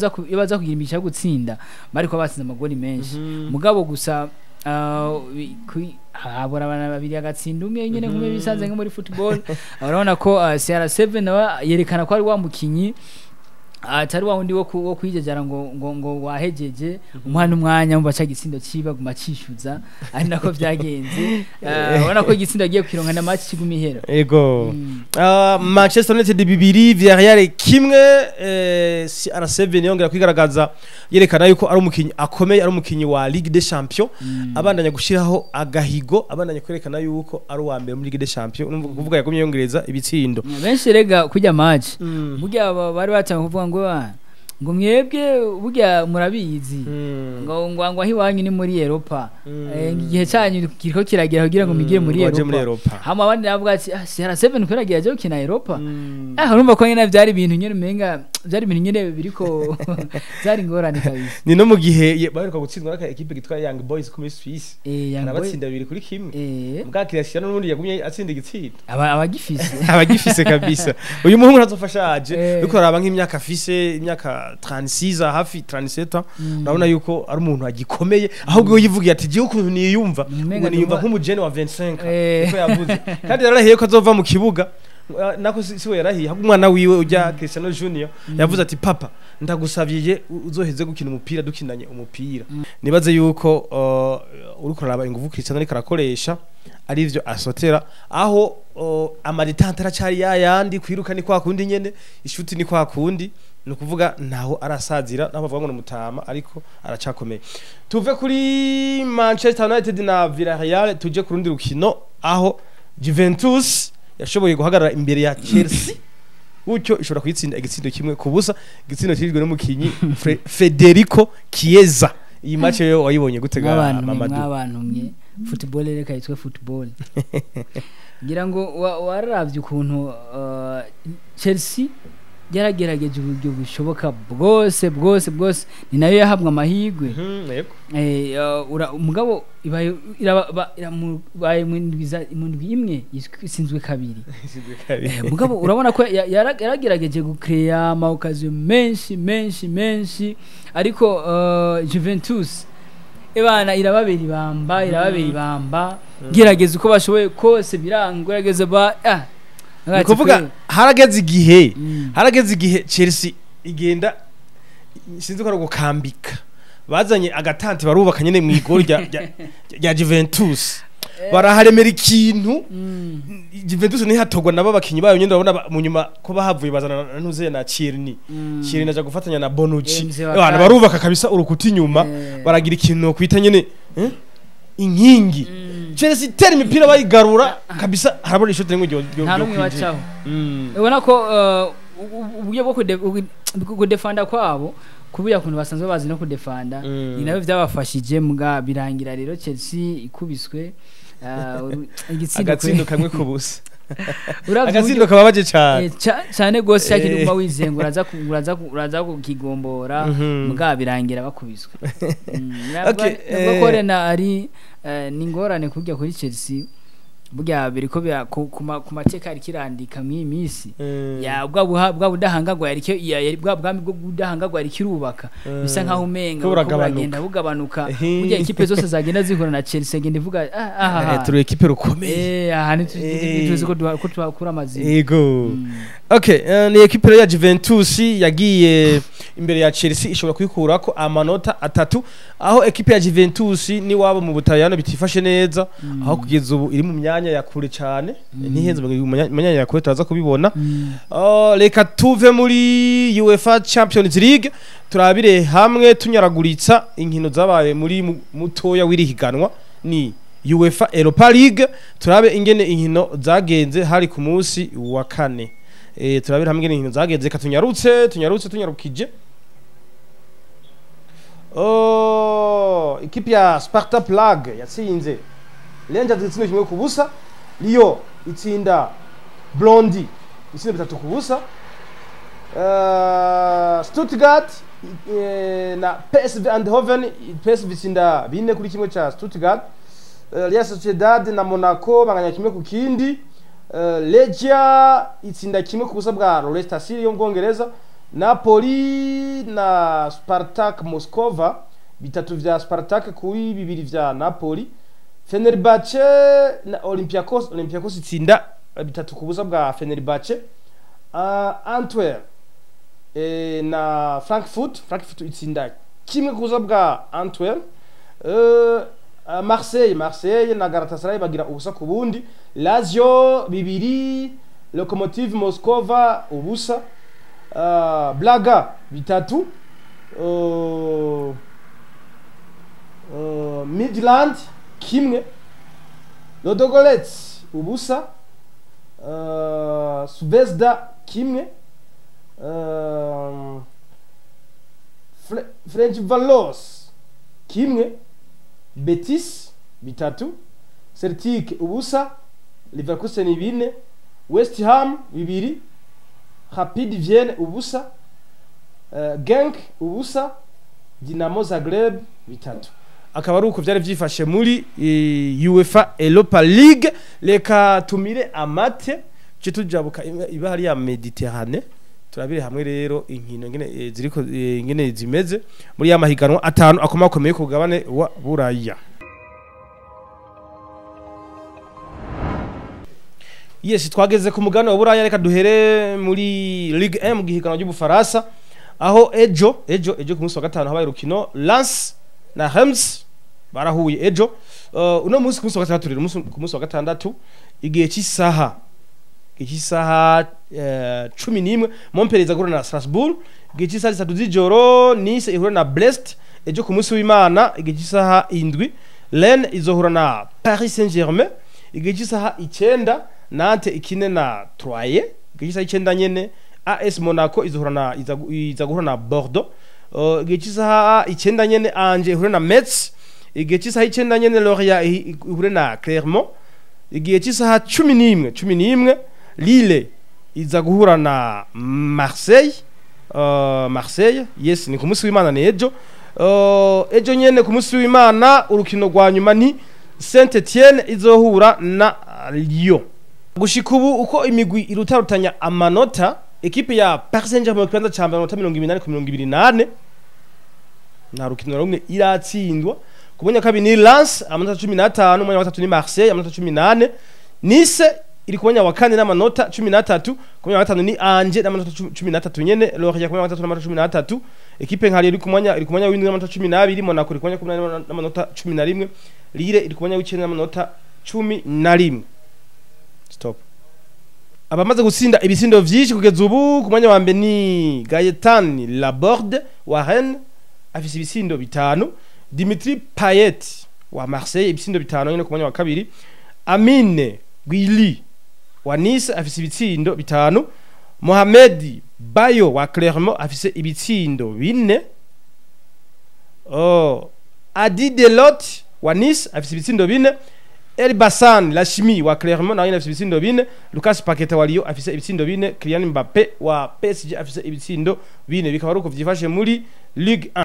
kugira imigisha yo gutsinda bariko batsinze amagoli menshi mugabo gusa habura abana babiri agatsinda umwe nyene nkume bisanze nko muri football urabona ko CR7 nawe yerekana ko ari wa mukinyi atari wa wundi wo kwijejara ngo wahejeje umwanya umva ca gitsindo ciba guma cishuza ari nako vyagenze ubona ko igitsindo agiye kwironka na match kigumihera ego Manchester United bibiri Villarreal kimwe CR7 yongera kwigaragaza yerekana yuko ari umukinyi akomeye ari umukinyi wa Ligue des Champions abandanya gushiraho agahigo abandanya kwerekana yuko ari wa mbere muri Ligue des Champions kuvuga yagumye yongereza ibitsindo benshi rega kujya match burya bari batanga kuvuga ngo mwebwe burya murabizi ngo hiwanyu ni muri Europa igihe cyanyu kiriko kiragera kugira ngo migire muri Europa hama abandi navuga ati CR7 kweragiye aje gukina Europa urumva ko nyene byari ibintu nyene menga byari ibintu nyene biriko byari ngorane kabisa ni no mu gihe baheruka gutsindwa n'aka equipe gitwa Young Boys ku Suisse arabatsinda 2-1 mbwa Cristiano n'ubundi yagumye atsinda igitsinda abagifise kabisa uyu muhungu ntazofashaje uko araba nk'imyaka afise imyaka 36 hafi 37 urabona yuko ari umuntu agikomeye ahubwo yivugiye ati giye ukuntu niyumva ngo niyumva nk'umujene wa 25 uko yavuze kandi yarahiye ko azova mu kibuga nako siwe yarahiye ahubwo umwana wiwe ujya Cristiano Junior yavuze ati papa ndagusavye uzoheze gukina umupira dukinanye umupira nibaze yuko uriko raba inguvu Cristiano ariko arakoresha arivyo asotera aho amaritante aracari yayandi kwiruka ni kwa kundi nyene ishuti ni kwa kundi nukuvuga ntaho arasazira naho bavuga ngo numutama ariko aracakomeye tuve kuri Manchester United na Villarreal tuje ku rundi rukino aho Juventus yashoboye guhagarara imbere ya Chelsea ucyo ishobora kwitsinda igitsindo kimwe kubusa igitsindo kirijwe n'umukinyi Federico Chiesa iyi match yo wayibonye gutega abantu mwe football reka yitwe football ngira ngo wararavye ukuntu Chelsea yaragerageje uburyo bushoboka bwose ni nayo yahabwa amahigwe umugabo ibaye mu imwe isinzwe kabiri mugabo urabona ko yaragerageje gukreya amaukaziyo menshi ariko Juventus ebana irababera ibamba gerageza uko bashoboye kose birangorageza kuvuga harageze igihe Chelsea igenda sinzi ko ari gukambika bazanye agatante barubaka nyene mu igoro rya Juventus baraharemera ikintu Juventus ni hatogwa nabo bakinyi bayo nyene urabona mu nyuma ko bahavuye bazana ntuze na Chirni aja gufatanya na Bonucci abantu barubaka kabisa urukuti inyuma baragira ikintu no kwita nyene inkingi Chelsea itera imipira bayigarura kabisa harabona ishoti rimwe ryo nta numwe wacaho ubona ko uburyo bwo kudefanda kwabo kubuya kuntu basanzwe bazi no kudefanda ni nabyo byabafashije muga birangira rero Chelsea ikubiswe agatsindo kamwe ku busa uravye agatsindo kababaje cyane cyane gose cyakiruma wizengura uraza kukigombora mugabo birangira bakubiswe Okay, nabwo korena ari ningorane kujya kuri Chelsea burya biriko ku mateka ari kirandika mw'iyi minsi ya bwa budahangagwa yarike bwa bwami bwo budahangagwa ari kirubaka bisa nkaho umenga buragenda bugabanuka burya ikipe zose zagenda zihura na Chelsea genda ivuga turi ekipe rukomeye aha tuzi ko twakura amazina yego okay ni ekipe ya Juventus yagiye imbere ya Chelsea ishobora kwikurako amanota 3 aho ekipe ya Juventus ni wabo mu Butaliyano bitifashe neza aho kugeza ubu iri mu myanya ya kure cyane ntihenze mu myanya ya kure turaza kubibona reka tuve muri UEFA Champions League turabire hamwe tunyaraguritsa inkino zabaye muri mutoya wirihiganwa ni UEFA Europa League turabe ingene inkino zagenze hari ku munsi wa kane turabire hamwe ingene inkino zagenze tunyarukije ikipe ya Sparta Prague yatsinze Rangers itsinda kimwe ku busa Lyon itsinda Blondi itsinda 3 ku busa Stuttgart na PSV Eindhoven PSV itsinda 4 kuri kimwe cha Stuttgart Real Sociedad na Monaco banganya kimwe ku kindi Legia itsinda kimwe ku busa bwa Leicester City yo mu Bwongereza Napoli na Spartak Moskova bitatu vya Spartak kuri bibiri vya Napoli Fenerbahce na Olympiacos itsinda bitatu ku busa bwa Fenerbahce Antwerp na Frankfurt itsinda kimwe ku busa bwa Antwerp Marseille na Galatasaray bagira ubusa ku bundi Lazio bibiri Lokomotiv Moskova ubusa Blaga bitatu Midland kimwe Ludogorets ubusa Zvezda kimwe French Valos kimwe Betis bitatu Celtic ubusa Leverkusen 4 West Ham 2 Rapid Vienne ubusa Genk ubusa Dinamo Zagreb bitatu akaba ari uko byari byifashe muri UEFA Europa League reka tumire amate cyo tujabuka iba hari ya Mediterane turabire hamwe rero inkino ngene ziriko ngene zimeze muri ya mahiganwa 5 akomakomeye ku gabane wa Buraya. Yes twageze ku mugano wa Buraya reka duhere muri Ligue 1 mu gihiganwa cy'Ubufaransa aho ejo ku munsi wa gatanu habaye rukino Lens na Reims barahuye ejo uno munsi ku munsi wa gatandatu rero ku munsi wa gatandatu igihe cy'isaha 11 Montpellier izahura na Strasbourg igihe cy'isaha 3 z'ijoro Nice ihura na Brest ejo ku munsi w'Imana igihe cy'isaha 7 Rennes izohura na Paris Saint-Germain igihe cy'isaha 9 Nantes ikine na Troyes igihe cy'isaha 9 nyene AS Monaco izaguhura na Bordeaux igihe cy'isaha 9 nyene Angers ihura na Metz igihe cy'isaha 9 nyene Lorient ihura na Clermont igihe cy'isaha 11 Lille izaguhura na Marseille yes ni ku munsi w'Imana ni ejo nyene ku munsi w'Imana urukino rwa nyuma ni Saint-Etienne izohura na Lyon gushika ubu uko imigwi irutarutanya amanota ekipe ya Paris Saint-Germain mu kibanza ca 180 nta rukino rumwe iratsindwa kubonya kabiri ni Lens amanota 15 umwanya wa 3 ni Marseille amanota 18 Nice iri kubonya wa kane n'amanota 13 kubonya wa 5 ni Angers n'amanota 13 nyene Lorient kubonya wa 3 n'amanota 13 ekipe nkari iri kubonya w'indwi n'amanota 12 Monaco iri kubonya n'amanota 11 Lille iri kubonya w'icenda n'amanota 11 stop abamaze gutsinda ibisindo vyinshi kugeza ubu ku mwanya wa mbere ni Gaëtan Laborde wa Rennes afise ibisindo 5 Dimitri Payet wa Marseille ibisindo 5 nyene ku mwanya wa kabiri Amine Guili wa Nice afise ibitsindo 5 Mohamed Bayo wa Clermont afise ibitsindo 4 Adi Delot wa Nice afise ibitsindo 4 El Bassan la Chimie wa Clermont nawe afise ibitsindo 4 Lucas Paqueta wa Lyon afise ibitsindo 4 Kylian Mbappé wa PSG afise ibitsindo 4 bikaba ruko vyifashe muri Ligue 1.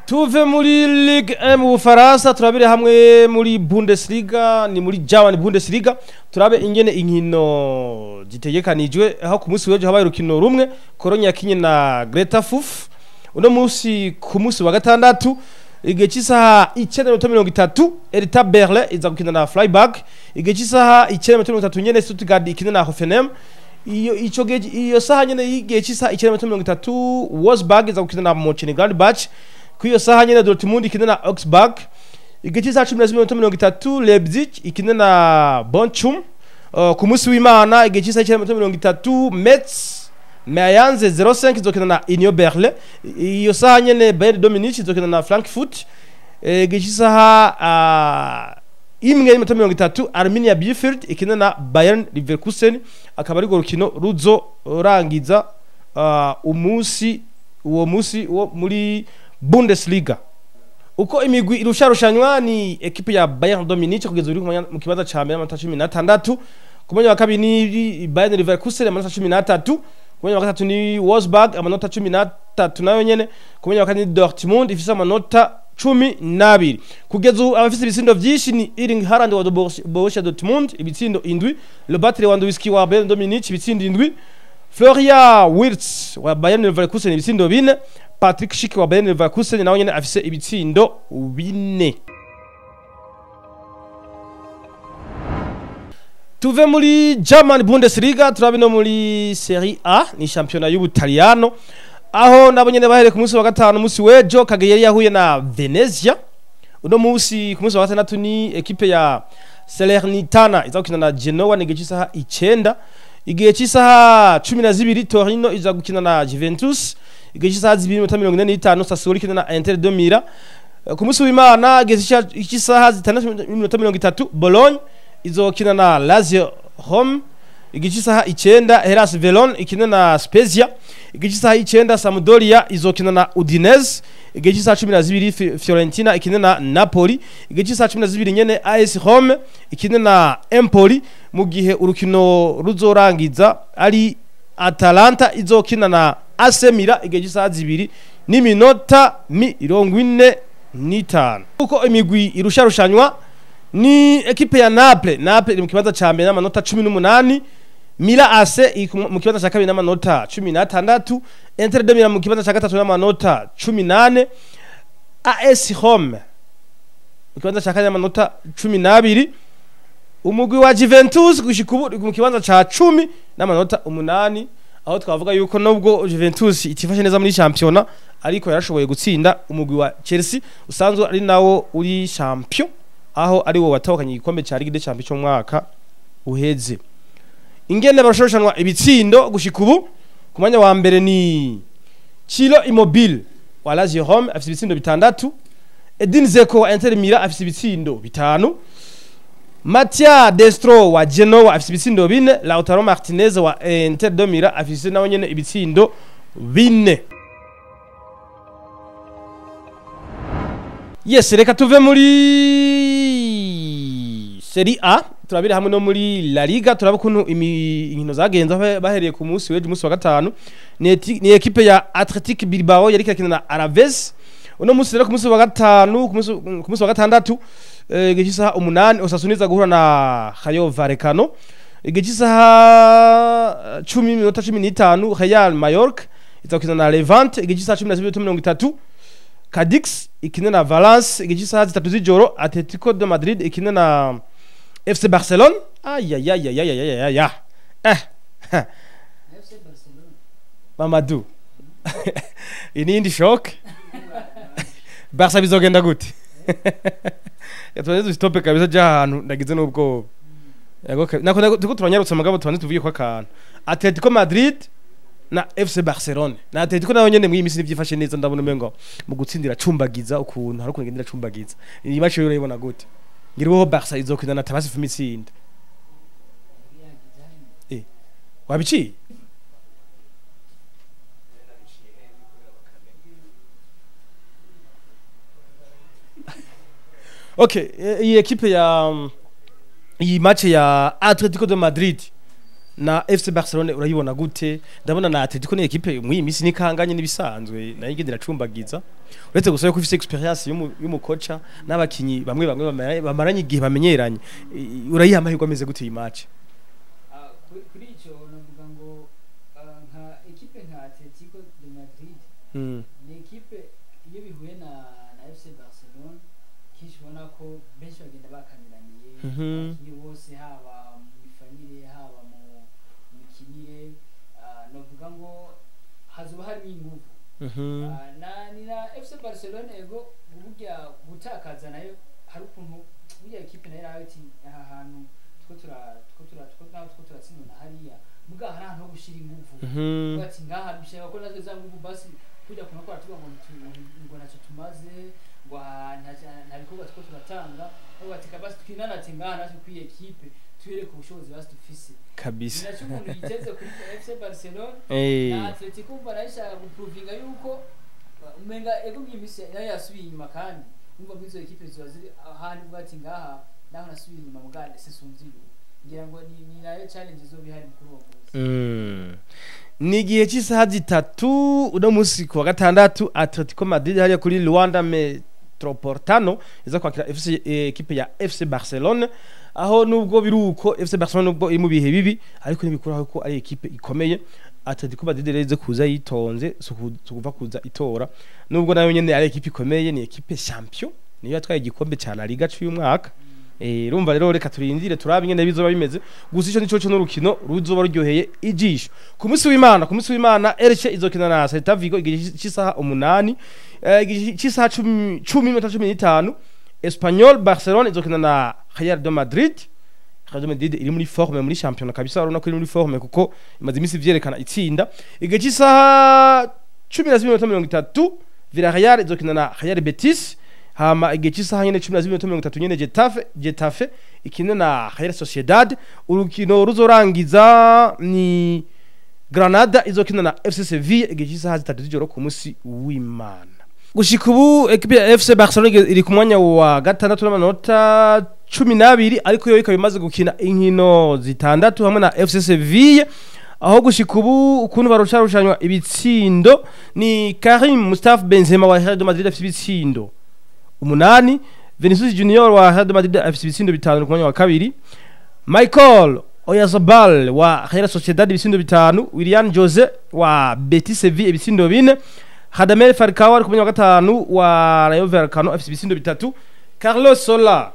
Tuve muri Ligue 1 mu Bufaransa turabire hamwe muri Bundesliga ni muri German Bundesliga turabe ingene inkino gitegekanijwe aho ku munsi w'ejo habaye urukino rumwe Cologne yakinye na Greuther Fürth uno munsi ku munsi wa gatandatu igihe cy'isaha 9:30 Hertha Berlin iza gukina na Freiburg igihe cy'isaha 9:30 nyene Stuttgart ikina na Hoffenheim iyo saha nyene igihe cy'isaha 9:30 Wolfsburg iza gukina na Mönchengladbach kuyo saha nyene Dortmund ikina na Augsburg igihe cy'isaha 10:30 Leipzig ikina na Bochum ku munsi w'Imana igihe cy'isaha 9:30 Metz Mayence 05 izokina na Union Berlin iyo saha nyene Bayern Dominic izokina na Frankfurt igihe cy'isaha 1:30 Arminia Bielefeld ikina na Bayern Leverkusen akaba ari rukino ruzo rangiza uwo munsi wo muri Bundesliga. Uko imigwi irusharushanywa ni ekipe ya Bayern Dominic kugeza uri mu kibanza ca mbere amanota 16 kumenya wa kabiri ni Bayern Leverkusen amanota 13 kumenya wa gatatu ni Wolfsburg amanota 13 nayo nyene kumenya wa kane ni Dortmund ifise amanota 12 kugeza abafise ibitsindo vyinshi ni Erling Haaland wa Borussia Dortmund ibitsindo 7 Robert Lewandowski wa Bayern Dominic ibitsindo 7 Florian Wirtz wa Bayern Leverkusen ibitsindo 4 Patrick Schick wa Bayern Leverkusen nawe nyene afise ibitsindo 4. Tuve muri German Bundesliga turabe no muri Serie A ni championa y'Ubutaliyano aho nabo nyene bahere ku munsi wa gatanu munsi wejo Cagliari yahuye na Venezia uno munsi ku munsi wa gatandatu ni ekipe ya Salernitana izakina na Genoa ni gihe saha 9 igihe cy'isaha 12 Torino iza gukina na Juventus igihe cy'isaha 2:45 Sassuolo ikina na Inter de Milan ku munsi w'Imana igihe cy'isaha 6:30 Bologna izokina na Lazio Rome igihe cy'isaha 9 Hellas Verona ikina na Spezia igihe cy'isaha 9 Sampdoria izokina na Udinese igihe cy'isaha 12 Fiorentina ikina na Napoli igihe cy'isaha 12 nyene AS Rome ikina na Empoli mu gihe urukino ruzorangiza ari Atalanta izokina na AC Milan igihe cy'isaha 2 n'iminota 45 uko imigwi irusharushanywa ni ekipe ya Naples iri mu kibanza ca mbere n'amanota 18 Milan AC mu kibanza ca kabiri n'amanota 16 Inter de Milan mu kibanza ca gatatu n'amanota 18 AS Rome mu kibanza ca kane n'amanota 12 umugwi wa Juventus gushika mu kibanza ca 10 n'amanota 8 aho twavuga yuko nubwo Juventus itifashe neza muri championnat ariko yarashoboye gutsinda umugwi wa Chelsea usanzwe ari nawo uri champion aho ari wo watahukanye igikombe ca Ligue des Champions cyo mwaka uheze ingene barashoshanwa ibitsindo gushika ubu ku mwanya wa mbere ni Chilo Immobile wa Lazio Rome afise ibitsindo 6 Edin Dzeko wa Inter Milan afise ibitsindo 5 Mattia Destro wa Genoa afise ibitsindo 4 Lautaro Martinez wa Inter de Milan afise nawe nyene ibitsindo 4. Yes, reka tuve muri Serie A turabire hamwe no muri La Liga turabe kuntu inkino zagenza bahereye ku munsi w'ejo munsi wa gatanu ni equipe ya Athletic Bilbao yari kakina na Alaves uno munsi rero ku munsi wa gatanu ku munsi wa gatandatu igihe 8 Osasuna iza guhura na Rayo Vallecano igihe 10:15 Real Mallorca iza gukina na Levante igihe 12:30 Cadix ikina na Valence igihe 3 z'ijoro Atletico de Madrid ikina na FC Barcelone ya FC Barcelona Mamadou inindi shock Barca bizogenda gute yatwaze stop kabisa jahantu ndagize n'ubwo nako tuko turanyarutse mugabo tubanze tuvuye kwa kantu Atletico Madrid na FC Barcelona na Atletico nayo nyene mwimisi nivyifashe neza ndabona umengo mu gutsindira cumbagiza ukuntu hari kugendera cumbagiza iyi match yo urayibona gute ngiriho Barca izokina na Tabasi Fumitsinda wabici Okay, iyi equipe ya iyi match ya Atletico de Madrid na FC Barcelona urayibona gute? Ndabona na Atletico ni equipe mu iyi misi nikanganye nibisanzwe nayo igenda iracumbagiza. Uretse gusa yo kufise experience y'umukocha n'abakinyi bamwe bamaranye igihe bamenyeranye. Urayiha amahirwe ameze gute iyi match? Kuri ico navuga ngo nka equipe nka Atletico de Madrid ni equipe iyo bihuye na FC Barcelona kishi ubona ko benshi bagenda bakaniraniye abakinyi bose haba mu mifanire haba mu mikinire navuga ngo hazoba hari ingufu na FC Barcelona ego burya gutakaza nayo hari ukuntu burya equipe nayo ati aha hantu two turatsinda hariya muga hari ahantu ho gushira ingufu bati ngaha bishaka ko nazo za ngufu basi kujya kuna kwa tuba ngo naco tumaze ngo nta bikorwa two turatanga bati kabasi twinana ati ngaha nazo kwi equipe twire ku bushobozi basi dufise kabisa naco umuntu yiteze kuri FC Barcelona na Atletico barashaka guprovinga yuko umenga ego mwimisi nayo yasubiye inyuma kandi umva mwizo equipe ziba ziri ahandi bwati ngaha naho nasubiye inyuma mugande sesumviro ngira ngo ni nayo challenge zo bihari kuri uwo munsi ni igihe cy'isaha zitatu uno munsi ku wa gatandatu Atletico Madrid hariya kuri Luanda Metropolitano iza kwakira equipe ya FC Barcelona aho nubwo biruko FC Barcelona nubwo iri mu bihe bibi ariko nibikuraho ko ari equipe ikomeye Atletico Madrid reze kuza yitonze kuva kuza itora nubwo nayo nyene ari equipe ikomeye ni equipe champion niyo yatwaye igikombe cya La Liga cy'uyu mwaka rumva rero reka turindire turabe ingene bizoba bimeze gusa ico nico n'urukino ruzoba ruryoheye ijisho ku munsi w'Imana Elche izokina na Celta Vigo igihe cy'isaha 8 igihe cy'isaha 10:15 Espanyol Barcelona izokina na Real de Madrid iri muri forme muri championnat kabisa urabona ko iri muri forme kuko imaze imisi vyerekana itsinda igihe cy'isaha 10:30 Villarreal izokina na Real Betis hama igihe cy'isaha nyene 10:30 nyene Getafe ikine na Real Sociedad urukino ruzorangiza ni Granada izokina na FC Sevilla igihe cy'isaha 3 z'ijoro ku munsi w'Imana gushika ubu equipe ya FC Barcelona iri ku mwanya wa gatandatu n'amanota 12 ariko yo ikaba imaze gukina inkino zitandatu hamwe na FC Sevilla aho gushika ubu ukuntu barusharushanywa ibitsindo ni Karim Mustafa Benzema wa Real Madrid afite ibitsindo 8 Vinicius Junior wa Real Madrid afite ibitsindo 5 ku mwanya wa kabiri Michael Oyarzabal wa Real Sociedad ibitsindo 5 Willian Jose wa Betis Sevilla ibitsindo 4 Radamel Falcao ku mwanya wa 5 wa Rayo Vallecano afite ibitsindo 3 Carlos Sola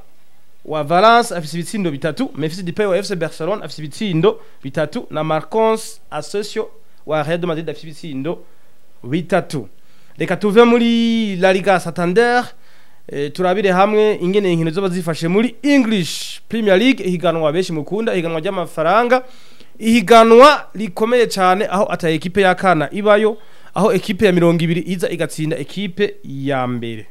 wa Valence afite ibitsindo 3 Memphis Depay wa FC Barcelona afite ibitsindo 3 na Marcos Asensio wa Real Madrid afite ibitsindo 3 reka tuve muri La Liga Santander turabire hamwe ingene inkino zo bazifashe muri English Premier League ihiganwa benshi mukunda ihiganwa ry'amafaranga ihiganwa rikomeye cyane aho ata equipe yakana ibayo aho equipe ya 200 iza igatsinda equipe ya mbere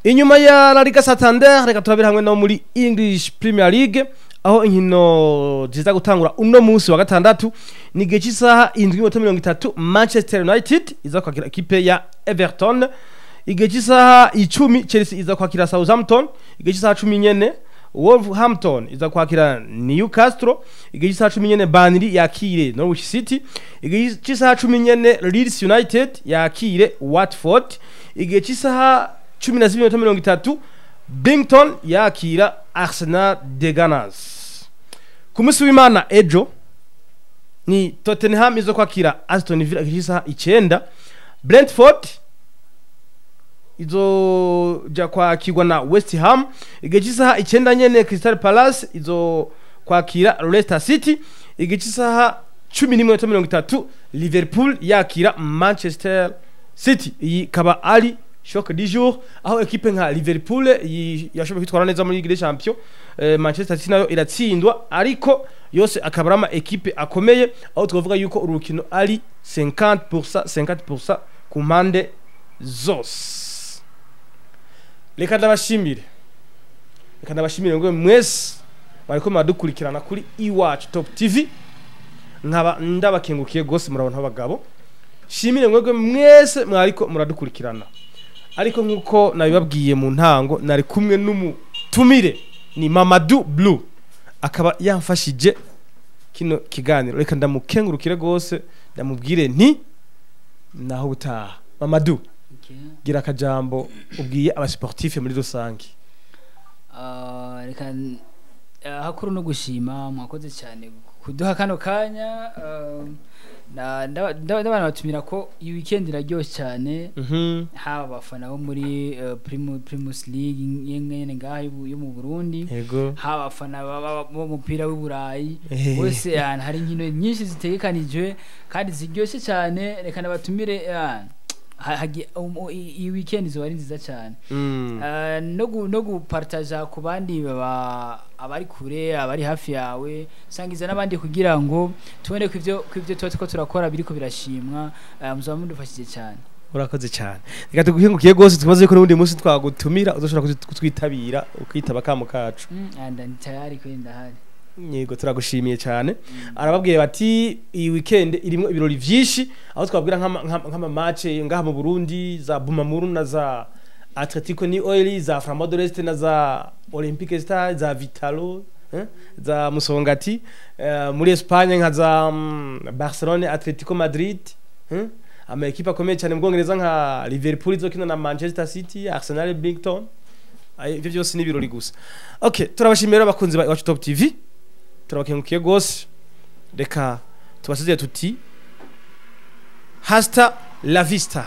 inyuma ya La Liga Santander reka turabire hamwe no muri English Premier League aho inkino ziza gutangura uno munsi wa gatandatu ni gihe cy'isaha 7:30 Manchester United iza kwakira equipe ya Everton igihe cy'isaha 10 Chelsea iza kwakira Southampton igihe cy'isaha 10 nyene Wolverhampton iza kwakira Newcastle igihe cy'isaha 10 nyene Burnley yakire Norwich City igihe cy'isaha 10 nyene Leeds United yakire Watford igihe cy'isaha 12:30 Brighton yakira Arsenal de Gunners ku munsi w'Imana ejo ni Tottenham izo kwakira Aston Villa igihe cy'isaha 9 Brentford izo ja kwakirwa na West Ham igihe cy'isaha 9 nyene Crystal Palace izo kwakira Leicester City igihe cy'isaha 11:30 Liverpool yakira Manchester City iyi kaba ari choc du jour aho equipe nka Liverpool yashoboye kwitwara neza muri Ligue des Champions Manchester City nayo iratsindwa ariko yose akabarama equipe akomeye aho twavuga yuko urukino ari 50% ku mpande zose reka ndabashimire ngo mwese bariko madukurikirana kuri iwacu Top TV nkaba ndabakengukiye gose murabona abagabo shimire mwebwe mwese mwariko muradukurikirana ariko nkuko nabibabwiye mu ntango nari kumwe n'umutumire ni Mamadou Blue akaba yamfashije kino kiganiro reka ndamukengurukire gose ndamubwire nti naho utaha Mamadou gira akajambo ubwiye abasportif muri rusange. Reka hakuru no gushima mwakoze cyane kuduha kano kanya ndabana batumira ko iyi weekend iraryoshye cyane haba abafana bo muri Primus League yengene ngaha yo mu Burundi haba abafana b'umupira w'Uburayi bose hari inkino nyinshi zitegekanijwe kandi ziryoshye cyane reka nabatumire iyi weekend zo ari nziza cyane no gupartager ku bandi abari kure abari hafi yawe sangiza nabandi kugira ngo tubone kwivyo tuba turakora biriko birashimwa muzaba mudufashije cyane. Urakoze cyane reka tuguhingukiye gose tubaze ko n'undi munsi twagutumira uzoshobora kutwitabira ukitaba kamo kacu ndani tayari kwenda hari yego turagushimiye cyane arababwiye bati iyi weekend irimo ibirori vyinshi aho twabwira nk'ama match ngaha mu Burundi za Bumamuru na za Atletico ni Oil za Flambeau d'Est na za Olympique Star za Vitalo za Musongati muri Espagne nka za Barcelona Atletico Madrid ama ekipa akomeye cyane mu Bwongereza nka Liverpool izokina na Manchester City Arsenal Brighton ivyo byose ni ibirori gusa. Okay turabashimira abakunzi ba Iwacu Top TV turabakengukiye gose reka tubasize tuti hasta la vista.